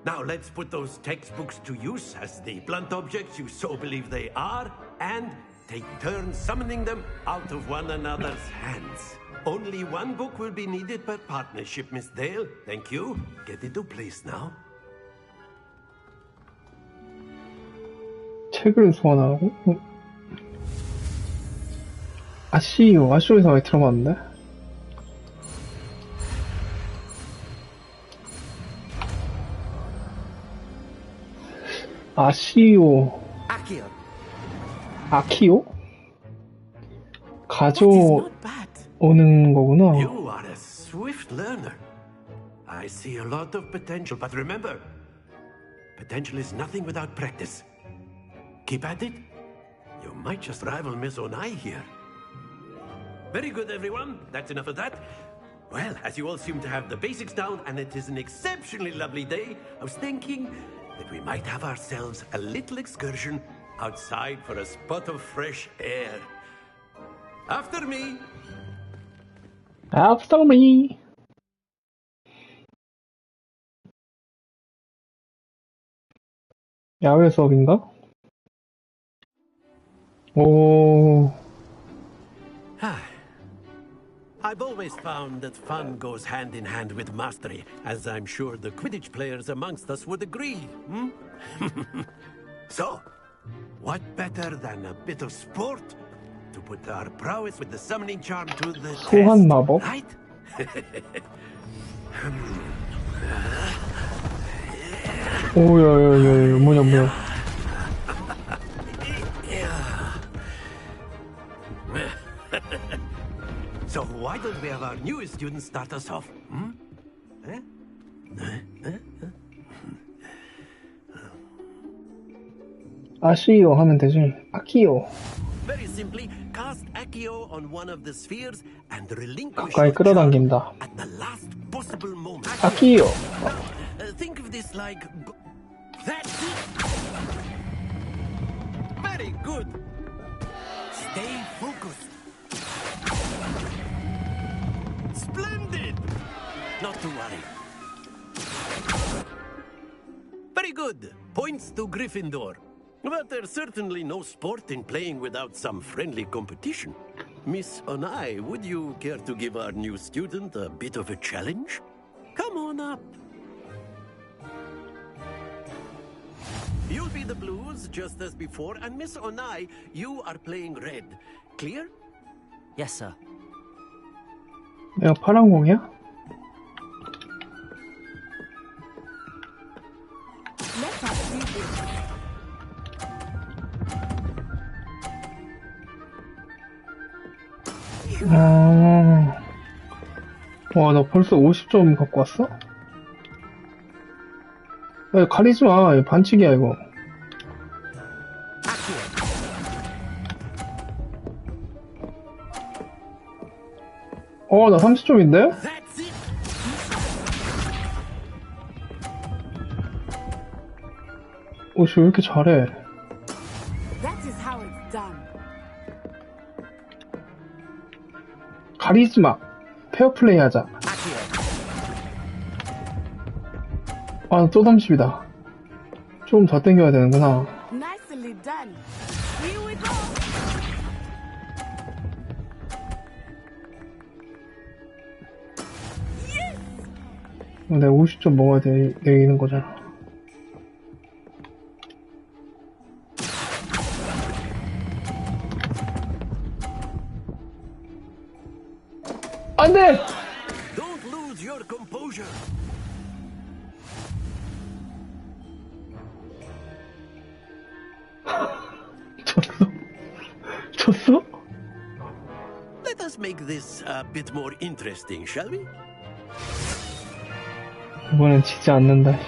Now let's put those textbooks to use as the blunt objects you so believe they are, and take turns summoning them out of one another's hands. Only one book will be needed per partnership, Miss Dale. Thank you. Get into place now. 책을 소환하라고? 아쉬워에서 많이 들어봤는데? 아키오? 가져오는 거구나. You are a swift learner. I see a lot of potential, but remember, potential is nothing without practice. Keep at it. You might just rival Miss Onai here. Very good, everyone. That's enough of that. Well, as you all seem to have the basics down, and it is an exceptionally lovely day, I was thinking that we might have ourselves a little excursion outside for a spot of fresh air. After me. After me. 야외 수업인가? 오. I've always found that fun goes hand in hand with mastery, as I'm sure the Quidditch players amongst us would agree. So, what better than a bit of sport to put our prowess with the summoning charm to the 소환 마법? right? 오야야야 뭐냐. So why don't we have our newest student start us off? 아쉬워 하면 되지. 아키오. Very simply, cast Accio on one of the spheres and relinquish 가까이 끌어당긴다. at the last possible moment. 아키오. Think of this like that's it. Very good. Stay focused. Splendid. Not to worry. Very good. Points to Gryffindor. But there's certainly no sport in playing without some friendly competition. Miss Onai, would you care to give our new student a bit of a challenge? Come on up. You'll be the blues, just as before, and Miss Onai, you are playing red. Clear? Yes, sir. 내가 파란 공이야? 와, 나 벌써 50점 갖고 왔어? 야, 가리지 마. 반칙이야, 이거. 나 30점인데? 쟤 왜 이렇게 잘해? 가리지마. 페어플레이 하자. 아, 또 30이다. 좀 더 땡겨야 되는구나. 내가 50점 먹어야 되는 거잖아. 안 돼! Don't lose your composure. 졌어? Let us make this a bit more interesting, shall we? 이번엔 지지 않는다.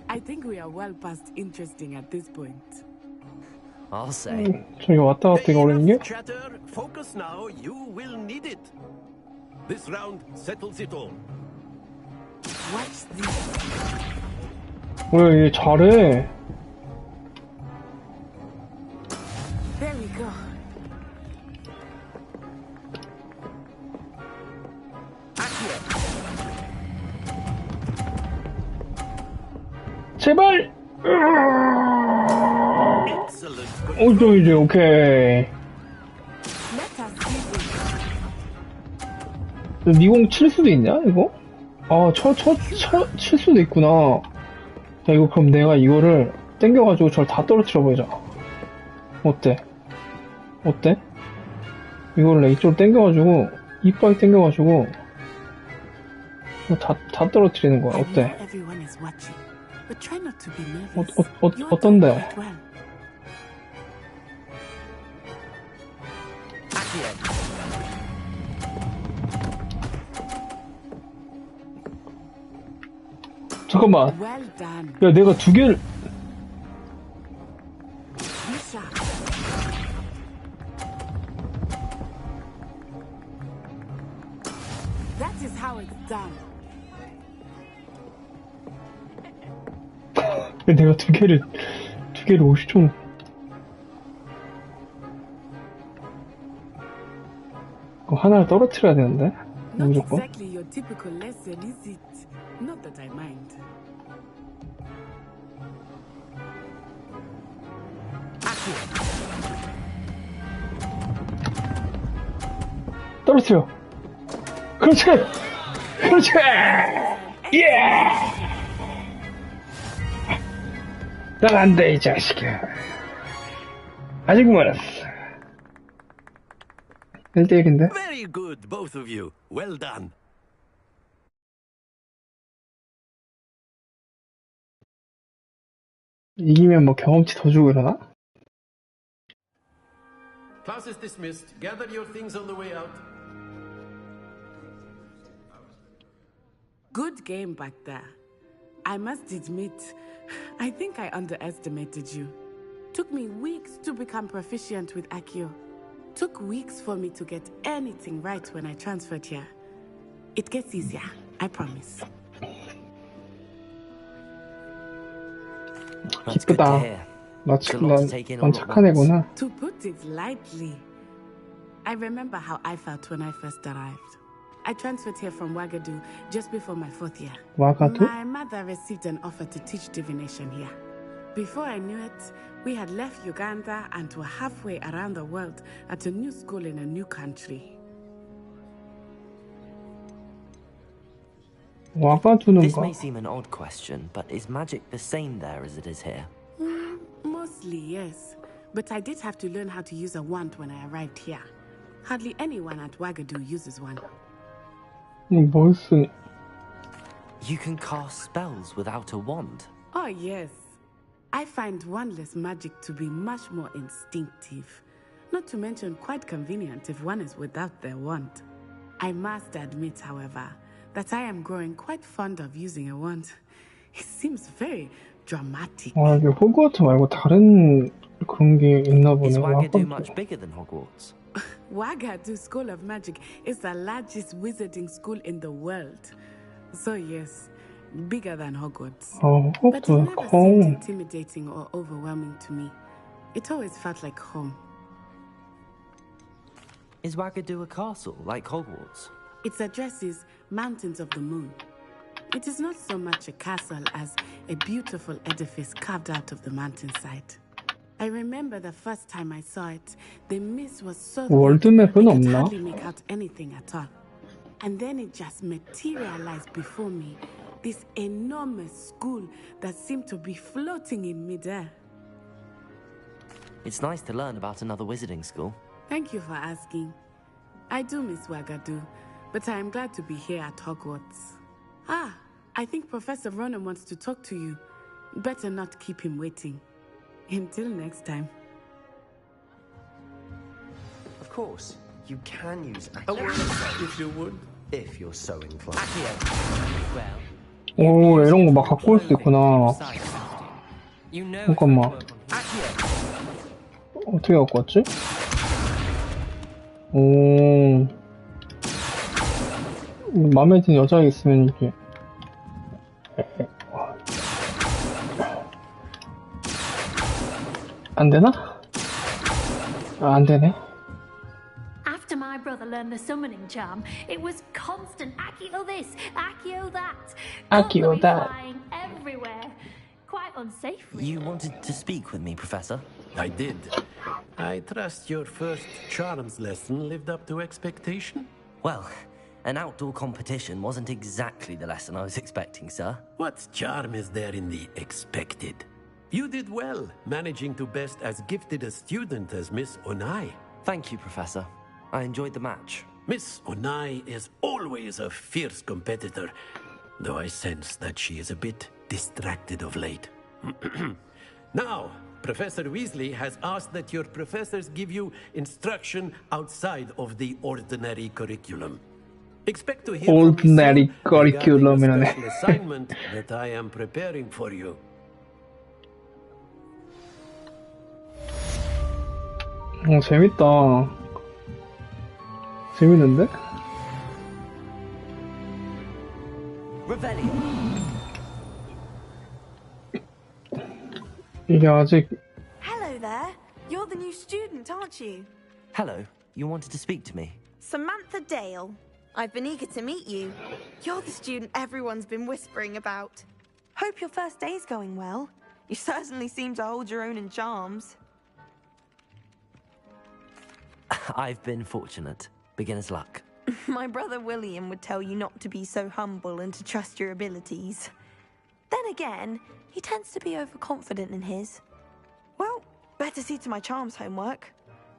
I think we are well past interesting at this point. I'll say. 저기 왔다 갔다 거리는 게? Chatter, focus now. You will need it. This round settles it all. What's this? 왜 얘 잘해? There we go. 제발! Excellent 이제 오케이. 미공 칠 수도 있냐 이거? 칠 수도 있구나. 야 이거 그럼 내가 이거를 땡겨가지고 저를 다 떨어뜨려 버리자. 어때? 이거를 내 이쪽으로 땡겨가지고 이빨 땡겨가지고 다 떨어뜨리는 거야. 어때? 어떤데? 잠깐만. 야, 내가 두 개를. That is how it's done. 내가 두 개를 50초. 하나를 떨어뜨려야 되는데? 무조건. Exactly your typical lesson, is it? Not that I mind. 떨어뜨려. 그렇지! 예! 난 안 돼, 이 자식아. 아직 멀었어. 1대1인데? Very good, both of you. Well done. 이기면 뭐 경험치 더 주고 이러나? Class is dismissed. Gather your things on the way out. Good game back there. I must admit, I think I underestimated you. Took me weeks to become proficient with Accio. Took weeks for me to get anything right when I transferred here. It gets easier, I promise. 기쁘다. 넌 착한 애구나. To put it lightly, I remember how I felt when I first arrived. I transferred here from Wagadu just before my 4th year. Wagadu? My mother received an offer to teach divination here. Before I knew it, we had left Uganda and were halfway around the world at a new school in a new country. This may seem an odd question, but is magic the same there as it is here? Mostly, yes. But I did have to learn how to use a wand when I arrived here. Hardly anyone at Wagadu uses one. You can cast spells without a wand? Oh, yes. I find wandless magic to be much more instinctive. Not to mention quite convenient if one is without their wand. I must admit, however, that I am growing quite fond of using a wand. It seems very dramatic. 이게 호그와트 말고 다른 그런 게 있나 보네. Is Wagadu much bigger than Hogwarts? Wagadu School of Magic is the largest wizarding school in the world. So yes, bigger than Hogwarts. But it never seemed intimidating or overwhelming to me. It always felt like home. Is Wagadu a castle, like Hogwarts? Its address is Mountains of the Moon. It is not so much a castle as a beautiful edifice carved out of the mountainside. I remember the first time I saw it, the mist was so thick I could hardly make out anything at all. And then it just materialized before me, this enormous school that seemed to be floating in midair. It's nice to learn about another wizarding school. Thank you for asking. I do miss Wagadu, but I am glad to be here at Hogwarts. I think Professor Ronan wants to talk to you. Better not keep him waiting. Until next time. Of course, you can use if you would. If you're so inclined. 오, 이런 거 막 갖고 올 수 있구나. 잠깐만. 어떻게 갖고 왔지? 오. 마음에 드는 여자가 있으면 이게. 안 되나? 안 되네. After my brother learned the summoning charm, it was constant Accio this, Accio that. Accio that. Flying everywhere. Quite unsafe, really. You wanted to speak with me, Professor? I did. I trust your first charms lesson lived up to expectation? Well, an outdoor competition wasn't exactly the lesson I was expecting, sir. What charm is there in the expected? You did well, managing to best as gifted a student as Miss Onai. Thank you, Professor. I enjoyed the match. Miss Onai is always a fierce competitor, though I sense that she is a bit distracted of late. Now, Professor Weasley has asked that your professors give you instruction outside of the ordinary curriculum. Expect to hear ordinary curriculum regarding a special assignment that I am preparing for you. 재밌다. 재밌는데? 이게 아직. Hello there. You're the new student, aren't you? Hello. You wanted to speak to me? Samantha Dale. I've been eager to meet you. You're the student everyone's been whispering about. Hope your first day's going well. You certainly seem to hold your own in charms. I've been fortunate. Beginner's luck. My brother William would tell you not to be so humble and to trust your abilities. Then again, he tends to be overconfident in his. Well, better see to my charms homework.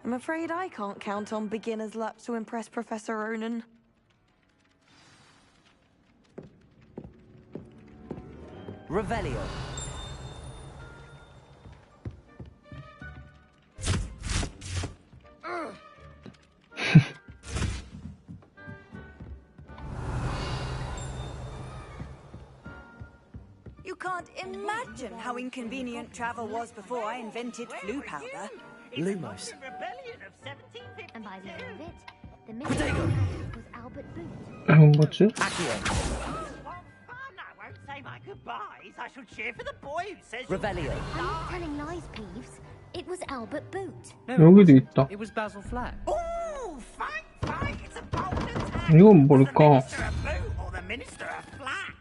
I'm afraid I can't count on beginner's luck to impress Professor Ronan. Revelio. You can't imagine how inconvenient travel was before I invented flu powder. Lumos. And by the end of it, the middle was Albert Boot. 뭐지? Say my goodbyes. I shall cheer for the boy who says Revelio. I'm not telling lies, Peeves. It was Albert Boot. 여기도 있다. It was Basil Flack. Oh, fight! It's a bold attack. 이건 뭘까? Or the minister of flack.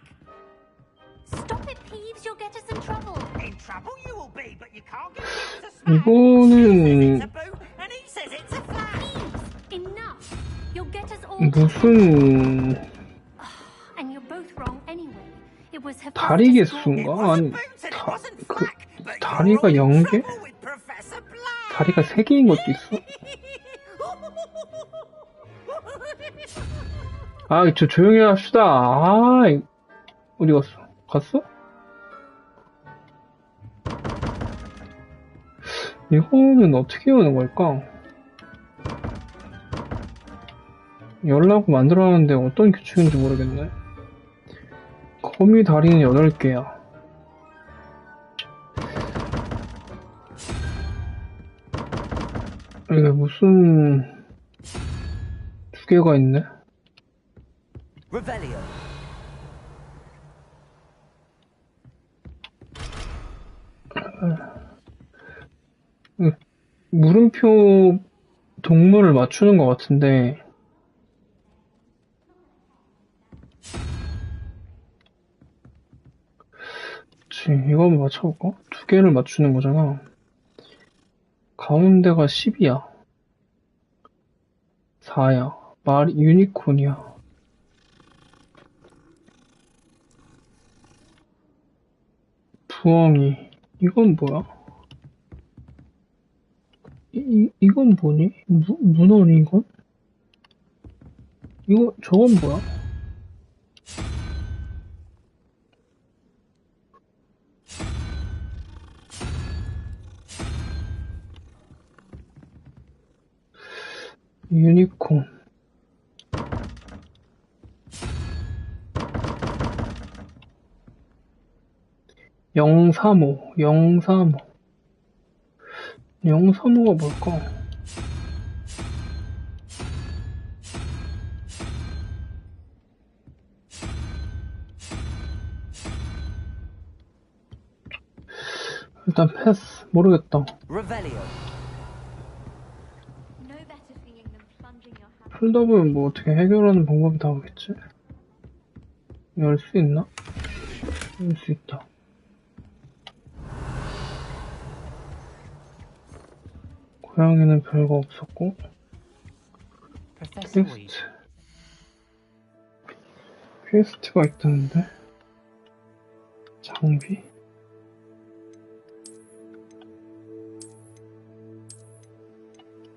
Stop it, Peeves. You'll get us in trouble. In trouble you will be, but you can't get him to smack. 이거는 And he says it's a flack. Peeves, enough. You'll get us all. 무슨 And you're both wrong anyway. It was her 다리 개수인가? 아니 다리가 0개? 다리가 3개인 것도 있어? 아, 저 조용히 합시다. 아, 어디 갔어? 갔어? 이거는 어떻게 오는 걸까? 열라고 만들어놨는데 어떤 규칙인지 모르겠네. 거미 다리는 8개야. 이게 무슨 2개가 있네? Revelio. 물음표 동물을 맞추는 것 같은데 그치, 이거 한번 맞춰볼까? 2개를 맞추는 거잖아. 가운데가 10이야. 4야. 유니콘이야. 부엉이. 이건 뭐야? 이건 뭐니? 문어니 이건? 저건 뭐야? 유니콘. 영사모. 영사모가 뭘까? 일단 패스. 모르겠다. 풀다 보면 뭐 어떻게 해결하는 방법이 나오겠지? 열 수 있나? 열 수 있다. 고양이는 별거 없었고 Professor Weed. 퀘스트가 있다는데 장비?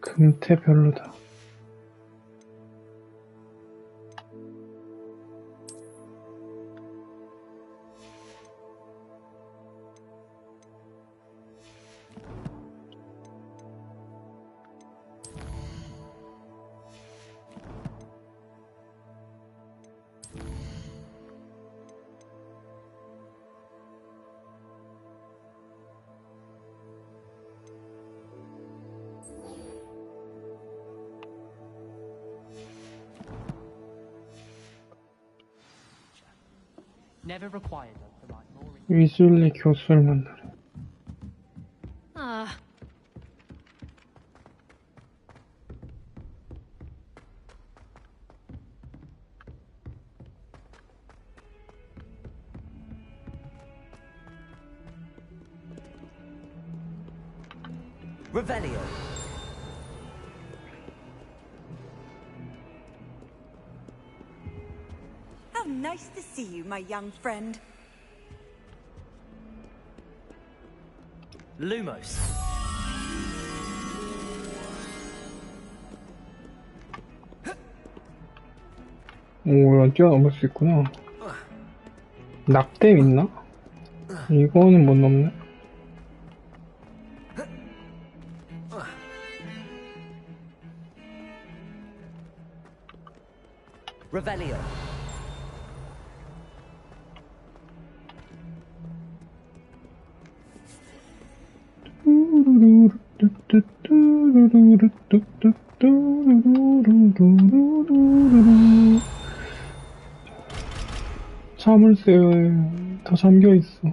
금태 별로다. Never required us to write more. 위즐리 교수를 만나래. Ah. Revelio. How nice to see you, my young friend. Lumos. 오, 이건 뛰어넘을 수 있구나. 낙댐 있나? 이거는 못 넘네. Revelio. 자물쇠에 다 잠겨있어.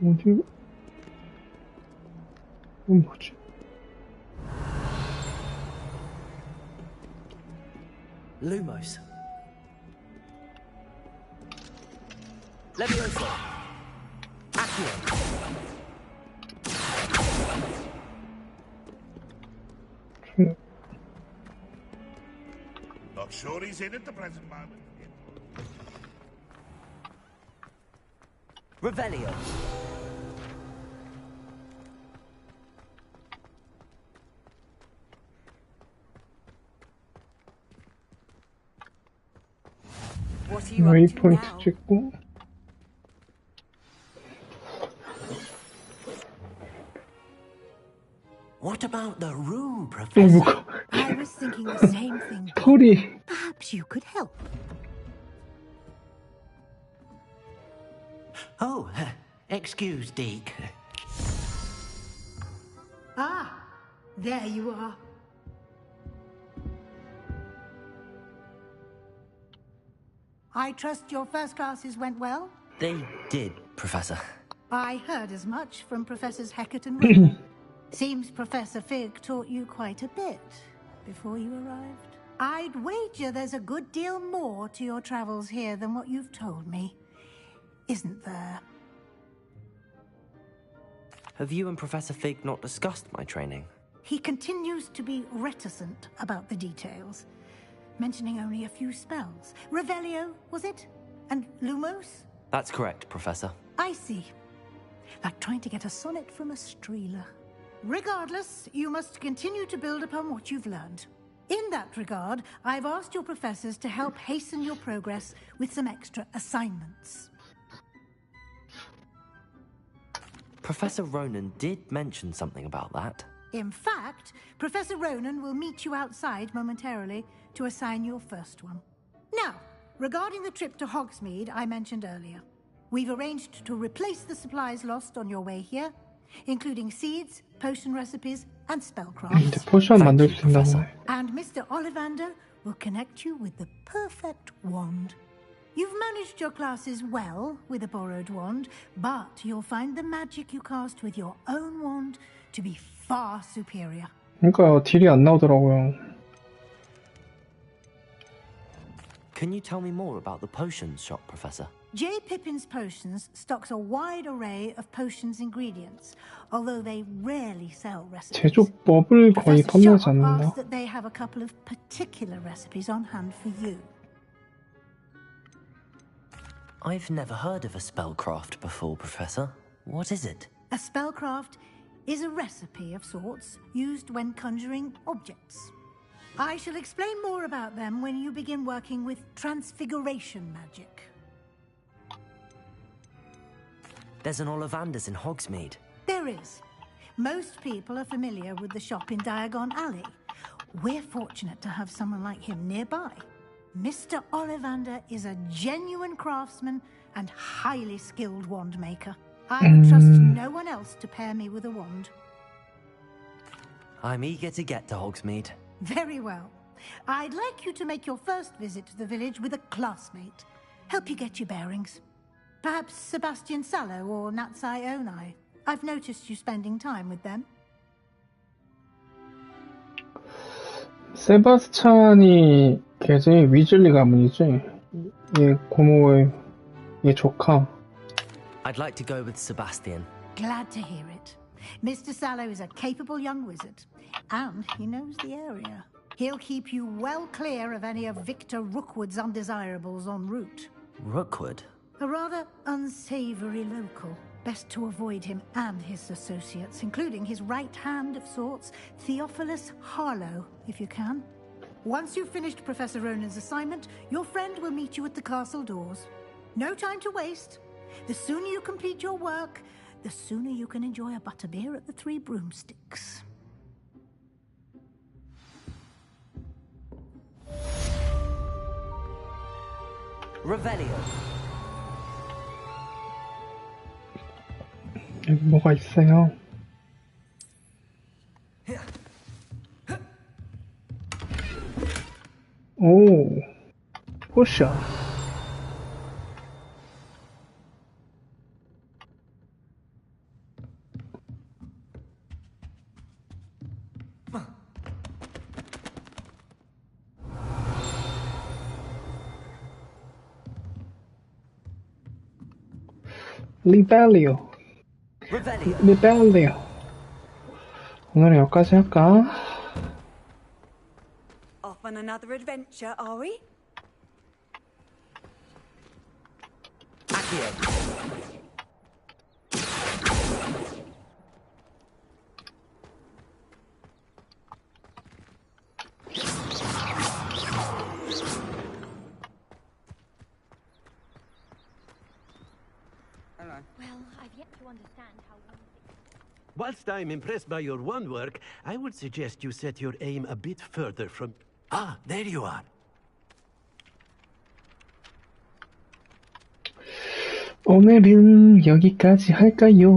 어디? 이건 뭐지? Lumos. Levioso. Accio. Not sure he's in at the present moment. Revelio. What are you up to 웨이포인트 now? 찍고 What about the room, 또 Professor? 뭐가 I was thinking the same thing. 털이 Perhaps you could help. Oh, excuse, Deke. Ah, there you are. I trust your first classes went well? They did, Professor. I heard as much from Professors Hecat and Ronan. Seems Professor Fig taught you quite a bit before you arrived. I'd wager there's a good deal more to your travels here than what you've told me. Isn't there? Have you and Professor Fig not discussed my training? He continues to be reticent about the details, mentioning only a few spells. Revelio, was it? And Lumos? That's correct, Professor. I see. Like trying to get a sonnet from a streeler. Regardless, you must continue to build upon what you've learned. In that regard, I've asked your professors to help hasten your progress with some extra assignments. Professor Ronan did mention something about that. In fact, Professor Ronan will meet you outside momentarily to assign your first one. Now, regarding the trip to Hogsmeade I mentioned earlier, we've arranged to replace the supplies lost on your way here, including seeds, potion recipes, and spellcrafts. 포션 만들 수 있나 보네. And Mr. Ollivander will connect you with the perfect wand. You've managed your classes well with a borrowed wand, but you'll find the magic you cast with your own wand to be far superior. 그러니까 딜이 안 나오더라고요. Can you tell me more about the potions shop, Professor? J. Pippin's Potions stocks a wide array of potions ingredients, although they rarely sell recipes. 제조법을 거의 Professor 판매하지 Shaw 않는다. asks that they have a couple of particular recipes on hand for you. I've never heard of a spellcraft before, Professor. What is it? A spellcraft is a recipe of sorts used when conjuring objects. I shall explain more about them when you begin working with transfiguration magic. There's an Ollivanders in Hogsmeade. There is. Most people are familiar with the shop in Diagon Alley. We're fortunate to have someone like him nearby. Mr. Ollivander is a genuine craftsman and highly skilled wand maker. I would trust no one else to pair me with a wand. I'm eager to get to Hogsmeade. Very well. I'd like you to make your first visit to the village with a classmate. Help you get your bearings. Perhaps Sebastian Sallow or Natsai Onai. I've noticed you spending time with them. 세바스찬이 걔지 위즐리 가문이지. 얘 고모의 얘 조카. I'd like to go with Sebastian. Glad to hear it. Mr. Sallow is a capable young wizard, and he knows the area. He'll keep you well clear of any of Victor Rookwood's undesirables en route. Rookwood? A rather unsavory local. Best to avoid him and his associates, including his right hand of sorts, Theophilus Harlow, if you can. Once you've finished Professor Ronan's assignment, your friend will meet you at the castle doors. No time to waste. The sooner you complete your work, the sooner you can enjoy a butterbeer at the Three Broomsticks. Revelio. 여기 뭐가 있어요? 오, 포션. 리벨리오. 리벨리오. 오늘은 여기까지 할까? Off on another adventure, are we? Well, I've yet to understand how one... Whilst I'm impressed by your wand work, I would suggest you set your aim a bit further from... Ah, there you are. 오늘은 여기까지 할까요?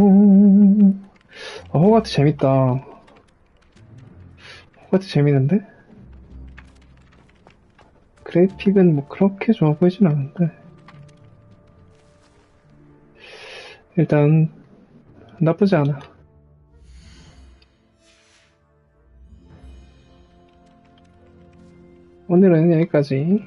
호그와트 재밌다. 호그와트 재밌는데? 그래픽은 뭐 그렇게 좋아 보이진 않은데 일단 나쁘지 않아. 오늘은 여기까지.